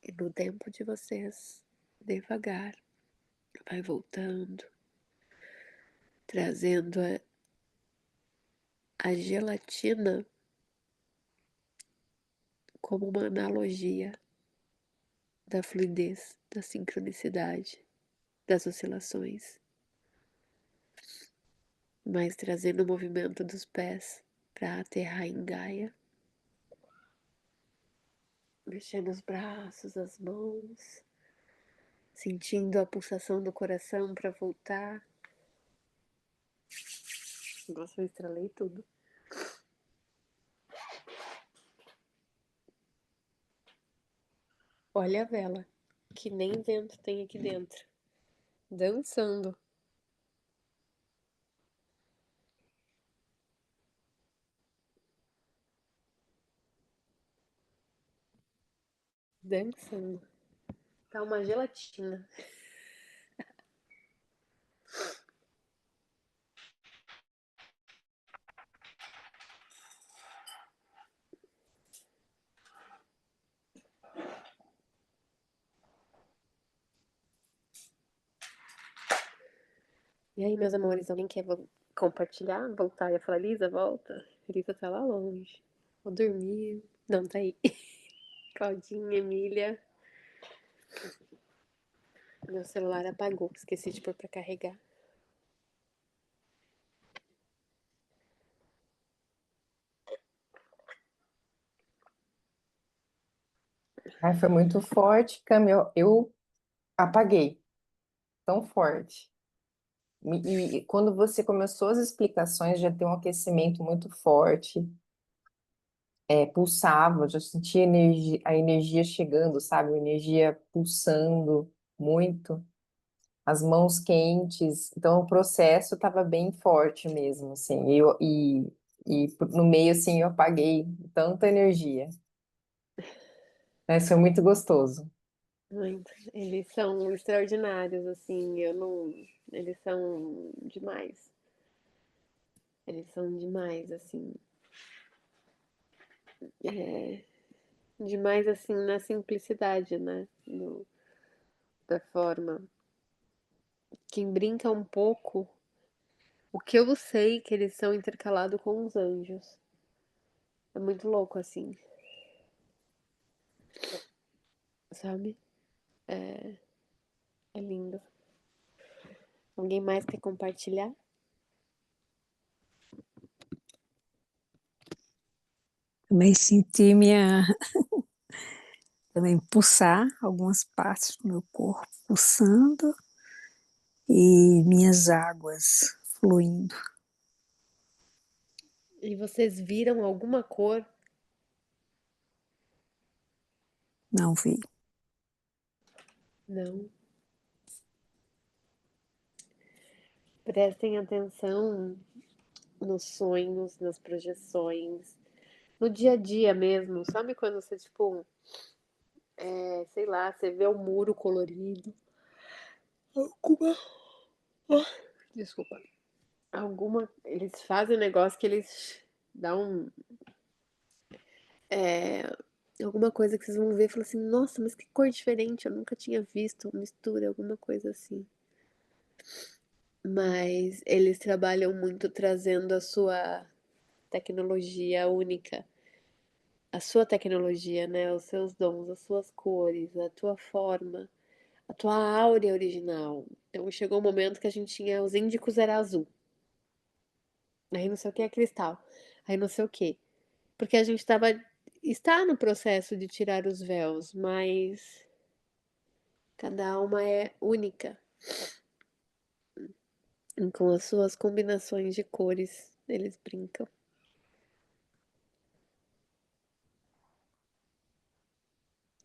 E no tempo de vocês, devagar, vai voltando, trazendo a gelatina como uma analogia da fluidez, da sincronicidade, das oscilações, mas trazendo o movimento dos pés para aterrar em Gaia, mexendo os braços, as mãos, sentindo a pulsação do coração para voltar. Nossa, eu estralei tudo. Olha a vela, que nem vento tem aqui dentro, dançando. Dançando. Tá uma gelatina. E aí, meus amores, alguém quer compartilhar? Voltar? Eu ia falar, Lisa, volta. Lisa tá lá longe. Vou dormir. Não, tá aí. Claudinha, Emília. Meu celular apagou. Esqueci de pôr pra carregar. Ai, foi muito forte, Cami. Eu apaguei tão forte. E quando você começou as explicações, já deu um aquecimento muito forte, pulsava, já sentia a energia chegando, sabe? A energia pulsando muito, as mãos quentes. Então, o processo estava bem forte mesmo, assim. E no meio, assim, eu apaguei tanta energia. Mas foi muito gostoso. Muito. Eles são extraordinários, assim. Eu não. Eles são demais. Eles são demais, assim. É, demais, assim, na simplicidade, né? Da forma. Quem brinca um pouco O que eu sei é que eles são intercalados com os anjos. É muito louco, assim, sabe? É lindo. Alguém mais quer compartilhar? Também senti minha, também pulsar algumas partes do meu corpo, pulsando e minhas águas fluindo. E vocês viram alguma cor? Não vi. Não. Prestem atenção nos sonhos, nas projeções, no dia a dia mesmo. Sabe quando você, tipo, sei lá, você vê o muro colorido? Alguma. Ah, desculpa. Alguma. Eles fazem um negócio que eles dão alguma coisa que vocês vão ver e falam assim: nossa, mas que cor diferente, eu nunca tinha visto. Mistura, alguma coisa assim. Mas eles trabalham muito trazendo a sua tecnologia única, a sua tecnologia, né? Os seus dons, as suas cores, a tua forma, a tua áurea original. Então chegou um momento que a gente tinha os índicos era azul, aí não sei o que é cristal, aí não sei o que, porque a gente está no processo de tirar os véus, mas cada alma é única, e com as suas combinações de cores eles brincam.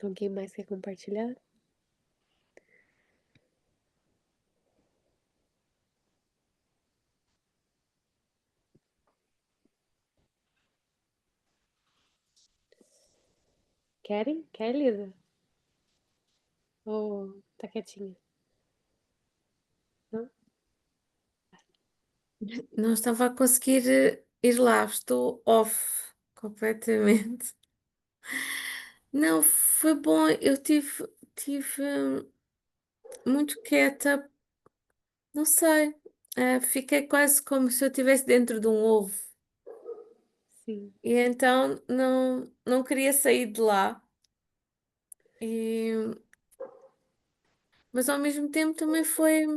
Alguém mais quer compartilhar? Querem? Quer, Lisa? Ou tá quietinha? Não? Não estava a conseguir ir lá, estou off completamente. Não, foi bom, tive muito quieta, não sei, fiquei quase como se eu estivesse dentro de um ovo Sim. e então não queria sair de lá, e, mas ao mesmo tempo também foi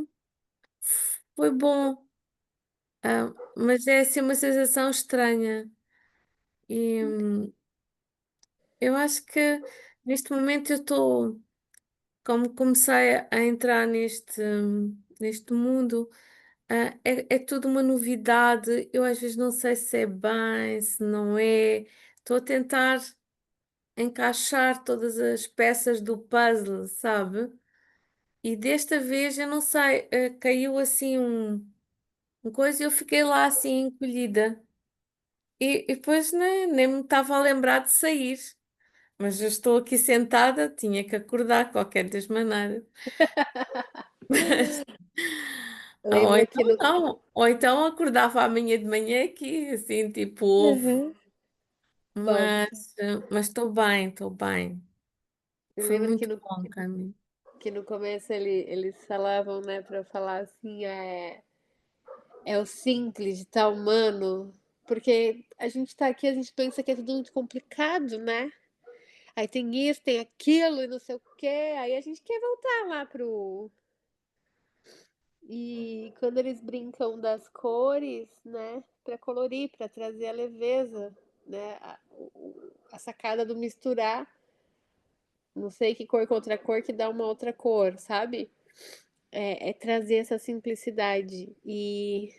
bom, mas é assim uma sensação estranha e eu acho que neste momento eu estou. Como comecei a entrar neste mundo, é tudo uma novidade. Eu às vezes não sei se é bem, se não é. Estou a tentar encaixar todas as peças do puzzle, sabe? E desta vez eu não sei, caiu assim um coisa e eu fiquei lá assim encolhida. E depois nem me estava a lembrar de sair. Mas eu estou aqui sentada, tinha que acordar de qualquer das maneiras. Ou Lembra então que no. não, ou então acordava amanhã de manhã aqui, assim, tipo ovo, Uhum. Bom, mas estou bem, estou bem. Foi lembra muito bom, Cami. que no começo eles falavam, né, pra falar assim, é o simples de estar humano, porque a gente tá aqui, a gente pensa que é tudo muito complicado, né? Aí tem isso, tem aquilo e não sei o quê, aí a gente quer voltar lá pro. E quando eles brincam das cores, né, para colorir, para trazer a leveza, né, a sacada do misturar, não sei que cor contra cor que dá uma outra cor, sabe? É trazer essa simplicidade. E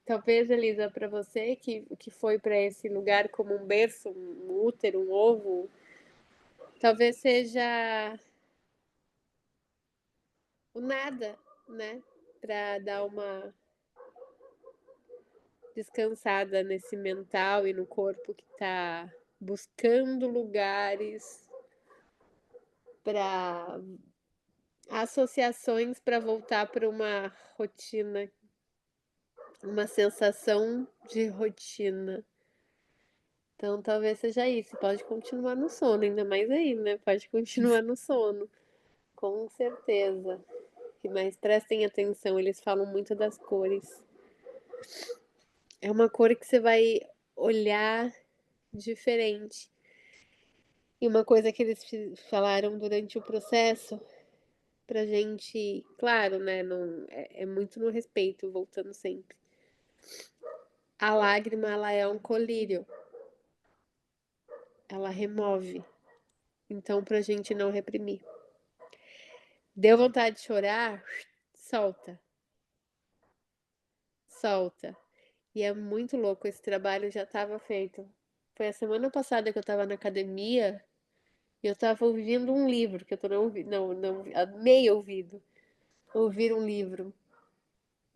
talvez, Elisa, para você que foi para esse lugar como um berço, um útero, um ovo, talvez seja o nada, né? Para dar uma descansada nesse mental e no corpo que está buscando lugares para associações para voltar para uma rotina, uma sensação de rotina. Então talvez seja isso. Pode continuar no sono, ainda mais aí, né? Pode continuar no sono, com certeza. Mas prestem atenção, eles falam muito das cores. É uma cor que você vai olhar diferente. E uma coisa que eles falaram durante o processo, pra gente, claro, né? Não, é muito no respeito, voltando sempre. A lágrima, ela é um colírio, ela remove. Então, pra gente não reprimir. Deu vontade de chorar? Solta, solta. E é muito louco, esse trabalho já estava feito. Foi a semana passada que eu estava na academia e eu estava ouvindo um livro, que eu tô não ouvindo, não, a meio ouvido, ouvir um livro.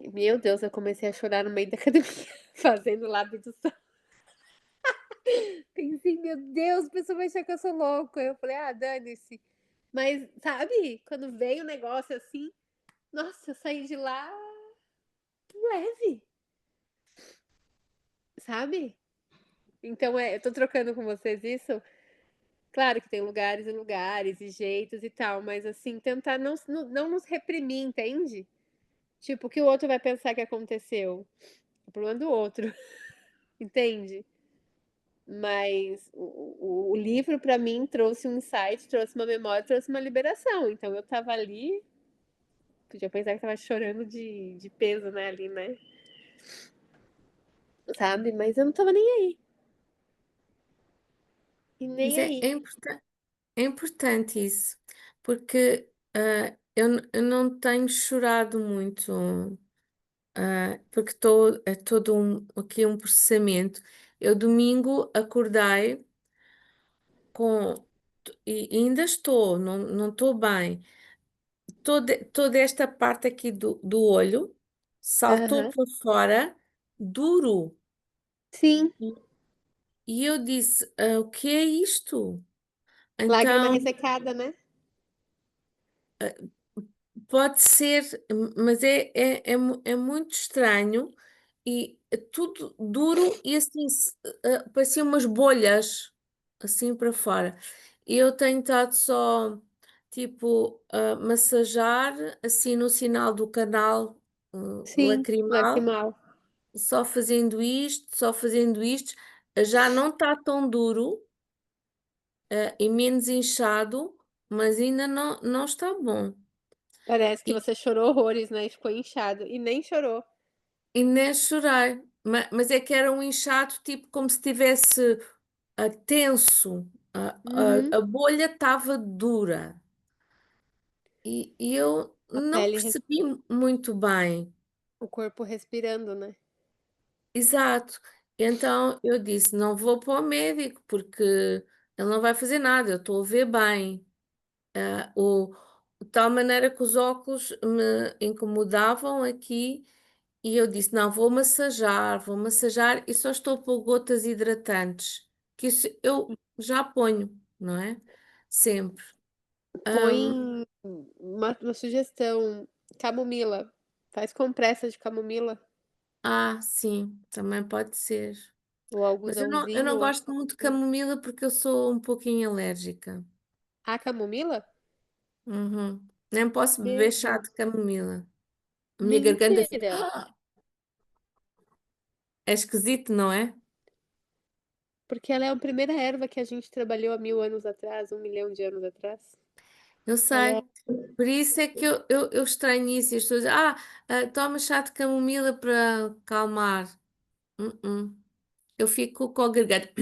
E, meu Deus, eu comecei a chorar no meio da academia, fazendo lábio do céu. Pensei, meu Deus, a pessoa vai achar que eu sou louco. Eu falei, ah, dane-se. Mas, sabe, quando veio o negócio assim, nossa, eu saí de lá leve, sabe? Então, eu tô trocando com vocês isso. Claro que tem lugares e lugares e jeitos e tal, mas assim, tentar não nos reprimir, entende? Tipo, o que o outro vai pensar que aconteceu? O problema do outro, entende? Mas o livro pra mim trouxe um insight, trouxe uma memória, trouxe uma liberação. Então eu tava ali, podia pensar que tava chorando de peso, né, ali, né? Sabe? Mas eu não tava nem aí. E Mas nem aí. é importante isso, porque eu não tenho chorado muito, porque é todo aqui um processamento. Eu domingo acordei com, e ainda estou, não estou bem. Toda esta parte aqui do olho saltou Aham. por fora, duro. Sim, E e eu disse, o que é isto? lágrima Então, ressecada, né? pode ser, mas é muito estranho e é tudo duro e assim, parecia umas bolhas assim para fora. E eu tenho estado só, tipo, a massajar assim no sinal do canal Sim, lacrimal, lacrimal. só fazendo isto, já não está tão duro, e menos inchado, mas ainda não está bom. Parece que E, você chorou horrores, né, e ficou inchado, e nem chorou. e nem chorei, mas é que era um inchado tipo como se estivesse tenso, Uhum. a bolha estava dura e eu A não pele, percebi muito bem. o corpo respirando, né. Exato. Então eu disse: não vou para o médico porque ele não vai fazer nada, eu estou a ver bem. De tal maneira que os óculos me incomodavam aqui. E eu disse: não, vou massajar e só estou a pôr gotas hidratantes, que isso eu já ponho, não é? Sempre. Ahm, Põe uma sugestão, camomila, faz compressa de camomila, sim, também pode ser. o Mas eu não algodãozinho, gosto muito de camomila porque eu sou um pouquinho alérgica. a camomila? Uhum. Nem posso beber Meu chá de Deus, camomila. A minha garganta fica. mentira, É esquisito, não é? porque ela é a primeira erva que a gente trabalhou há 1000 anos atrás, 1 milhão de anos atrás. Eu Ela é sei. Por isso é que eu estranho isso. E as pessoas dizem: toma chá de camomila para acalmar. Uh-uh. Eu fico com a garganta.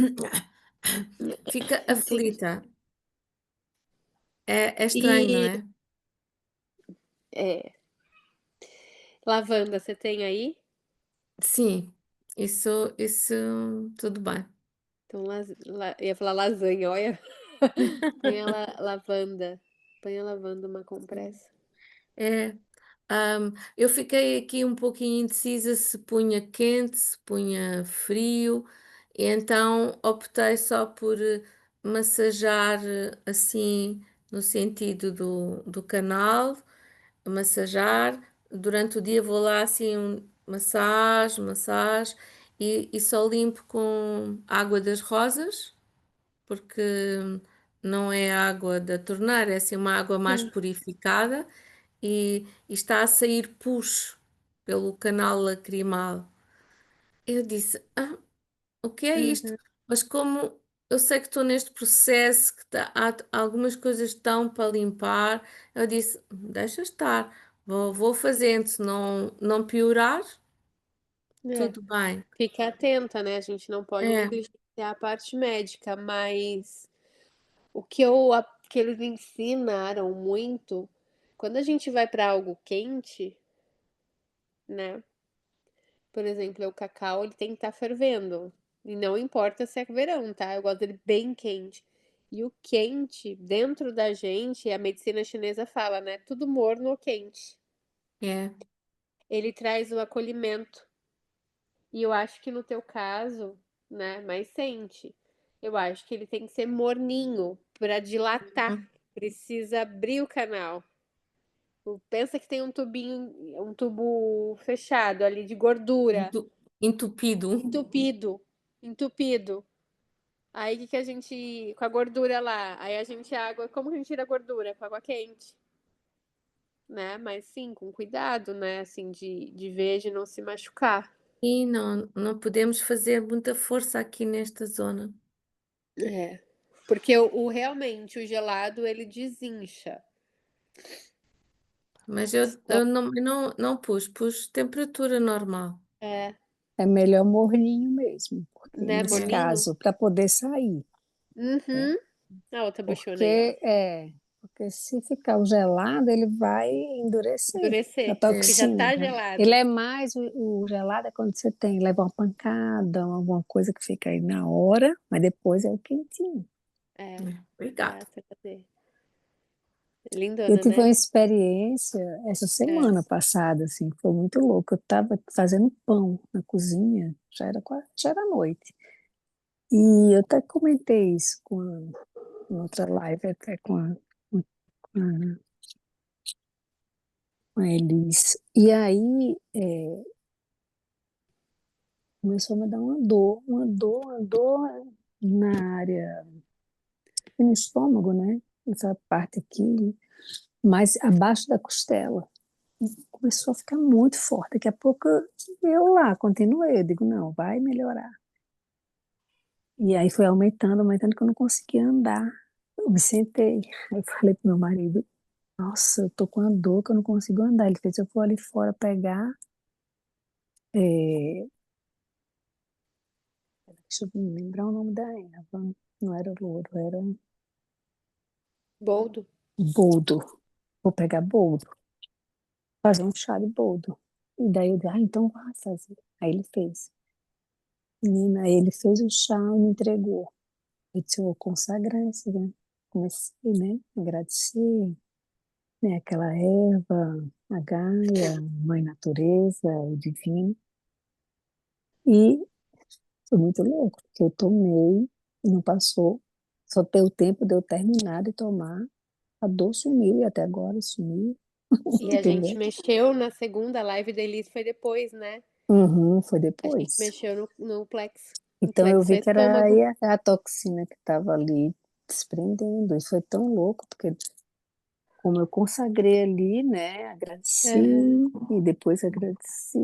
Fica entendi. aflita. É estranho, não E, é? lavanda, você tem aí? Sim, isso tudo bem. Então, ia falar lasanha, olha. Põe a lavanda. Põe a lavanda uma compressa. É, eu fiquei aqui um pouquinho indecisa se punha quente, se punha frio, e então optei só por massajar assim no sentido do canal, massajar. Durante o dia vou lá assim, massagem, e só limpo com água das rosas, porque não é água da torneira, é assim uma água mais Sim. purificada e está a sair pus pelo canal lacrimal. eu disse, o que é isto? Uhum. Mas como eu sei que estou neste processo, que há algumas coisas que estão para limpar, eu disse, deixa estar, vou fazendo, se não piorar, É. tudo bem. Fica atenta, né? A gente não pode É, negligenciar a parte médica, mas o que eles ensinaram muito, quando a gente vai para algo quente, né? Por exemplo, o cacau, ele tem que estar fervendo. E não importa se é verão, tá? Eu gosto dele bem quente. E o quente, dentro da gente, a medicina chinesa fala, né? Tudo morno ou quente. é. Ele traz o acolhimento. E eu acho que no teu caso, né, mais sente. Eu acho que ele tem que ser morninho para dilatar. Precisa abrir o canal. Pensa que tem um tubinho, um tubo fechado ali de gordura, Entupido. entupido, entupido. Aí o que que a gente, com a gordura lá, aí a gente água, como que a gente tira a gordura? Com água quente, né? Mas sim, com cuidado, né? Assim, de ver, de não se machucar. E não podemos fazer muita força aqui nesta zona. É. Porque realmente o gelado ele desincha. Mas eu não pus temperatura normal. É, É melhor morninho mesmo, porque né, nesse É. morninho? caso, para poder sair, né? Uhum. A outra buchona aí, ó. Porque se ficar o gelado, ele vai endurecer a Endurecer. É. Que já toxina, tá né? Ele gelado. é mais o gelado é quando você leva uma pancada, alguma coisa que fica aí na hora, mas depois é o quentinho. É, Obrigada. graças a Deus. Eu Lindona, tive uma né? experiência essa É. semana passada, assim, que foi muito louco. Eu estava fazendo pão na cozinha, já era noite. E eu até comentei isso em outra live, até com a Elis. E aí começou a me dar uma dor na área, no estômago, né? Essa parte aqui, mais abaixo da costela. E começou a ficar muito forte. Daqui a pouco eu lá continuei. Eu digo, não, vai melhorar. E aí foi aumentando, aumentando, que eu não conseguia andar. Eu me sentei. Aí eu falei pro meu marido, nossa, eu tô com uma dor que eu não consigo andar. Ele fez, eu vou ali fora pegar. É, deixa eu me lembrar o nome da erva. Não era louro, era Boldo. boldo. Vou pegar boldo, fazer um chá de boldo. E daí eu disse, então vai fazer. Aí ele fez. Menina, aí ele fez o chá e me entregou. Eu disse, eu vou consagrar esse, né? Comecei, né? Agradecer, né? Aquela erva, a Gaia, Mãe Natureza, o Divino. E foi muito louco, porque eu tomei e não passou. Só deu tempo de eu terminar de tomar. A dor sumiu e até agora sumiu, E a gente entendeu? mexeu na segunda live da Elis, foi depois, né? Uhum, foi A gente depois. mexeu no plexo. O Então eu plexo vi é que era estômago. aí a toxina que estava ali desprendendo. E foi tão louco, porque como eu consagrei ali, né? Agradeci Aham. e depois agradeci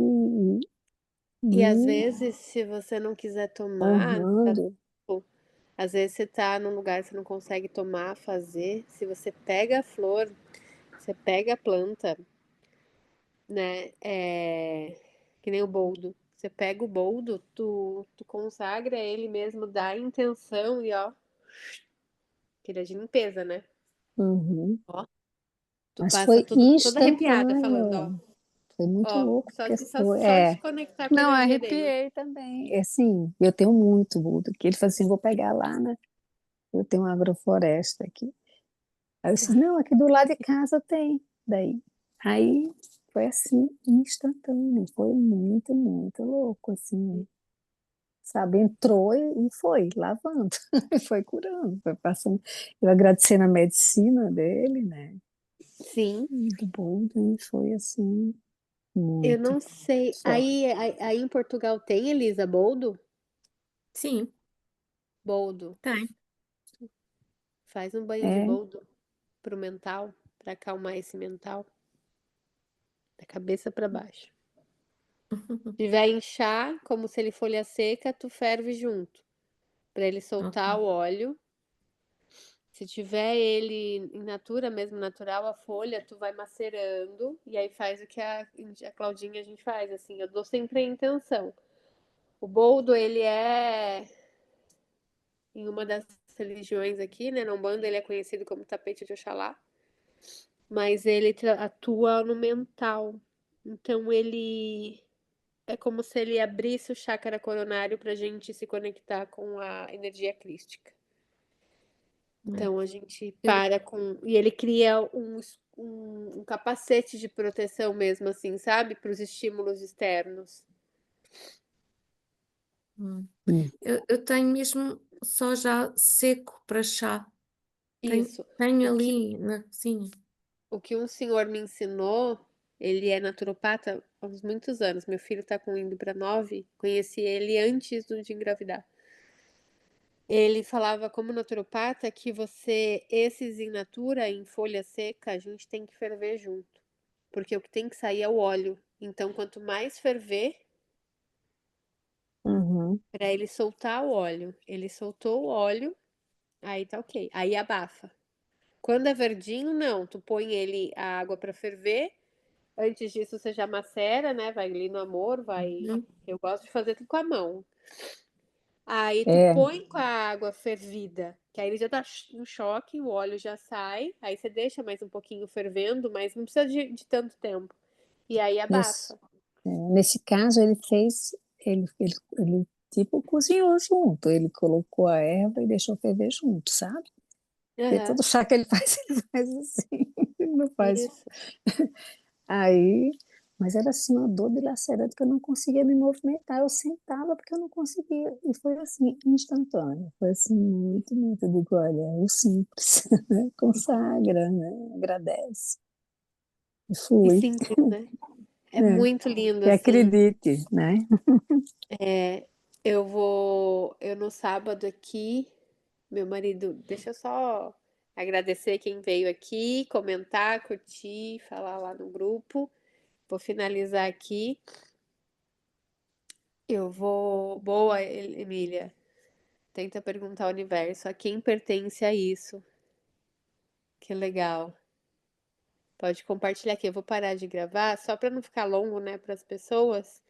E às e vezes, se você não quiser tomar, honrando. tipo, às vezes você tá num lugar que você não consegue tomar, fazer. Se você pega a flor, você pega a planta, né? Que nem o boldo. Você pega o boldo, tu consagra ele mesmo, dá a intenção e ó, que ele é de limpeza, né? Uhum. Ó, tu Mas passa foi toda arrepiada falando, ó. instantâneo. Foi muito Ó, louco, porque foi. só de conectar com a Não, energia dele. arrepiei também. É assim, eu tenho muito Buda aqui. Ele falou assim: vou pegar lá, né? Eu tenho uma agrofloresta aqui. Aí eu disse: não, aqui do lado de casa tem. Daí. Aí foi assim, instantâneo. Foi muito, muito louco, assim. Sabe? Entrou e foi lavando, e foi curando, foi passando. Eu agradecendo a medicina dele, né? Sim, Do Buda, e foi assim, eu muito não sei. forte. Aí em Portugal tem Elisa Boldo? Sim, Boldo. tem. Faz um banho de É, boldo pro mental, pra acalmar esse mental, da cabeça pra baixo. Se tiver em chá, como se ele folha seca, tu ferve junto, para ele soltar Ok. o óleo. Se tiver ele in natura mesmo, natural, a folha, tu vai macerando e aí faz o que a Claudinha a gente faz, assim, eu dou sempre a intenção. O boldo, ele é, em uma das religiões aqui, né, na Umbanda, ele é conhecido como tapete de Oxalá, mas ele atua no mental. Então ele é como se ele abrisse o chácara coronário pra gente se conectar com a energia crística. É. Então a gente Eu, para com. E ele cria um capacete de proteção mesmo, assim, sabe? Para os estímulos externos. hum. Hum. Eu tenho mesmo só já seco para chá. Isso. Tenho O que, ali na cozinha. o que um senhor me ensinou, ele é naturopata há uns muitos anos. Meu filho tá com indo para 9. Conheci ele antes de engravidar. Ele falava como naturopata que esses in natura, em folha seca, a gente tem que ferver junto. Porque o que tem que sair é o óleo. Então, quanto mais ferver, Uhum. para ele soltar o óleo. Ele soltou o óleo, aí tá ok. Aí abafa. Quando é verdinho, não. Tu põe ele a água para ferver. Antes disso, você já macera, né? Vai ali no amor, vai. Uhum. Eu gosto de fazer tudo com a mão. Aí tu É, põe com a água fervida, que aí ele já tá no choque, o óleo já sai. Aí você deixa mais um pouquinho fervendo, mas não precisa de tanto tempo. E aí nesse, abafa. nesse caso, ele tipo cozinhou junto. Ele colocou a erva e deixou ferver junto, sabe? Porque Aham, todo chá que ele faz, ele faz assim. Ele não faz. isso. Aí, mas era assim, uma dor dilacerante que eu não conseguia me movimentar. Eu sentava porque eu não conseguia. E foi assim, instantâneo. Foi assim, muito, muito. Eu digo, olha, o simples, né? Consagra, né? Agradece. E E fui, simples, né? É né? muito lindo, E assim. acredite, né? É, eu no sábado aqui, meu marido, deixa eu só agradecer quem veio aqui, comentar, curtir, falar lá no grupo. Vou finalizar aqui. Boa, Emília. Tenta perguntar ao universo a quem pertence a isso. Que legal. Pode compartilhar aqui. Eu vou parar de gravar só para não ficar longo, né, para as pessoas.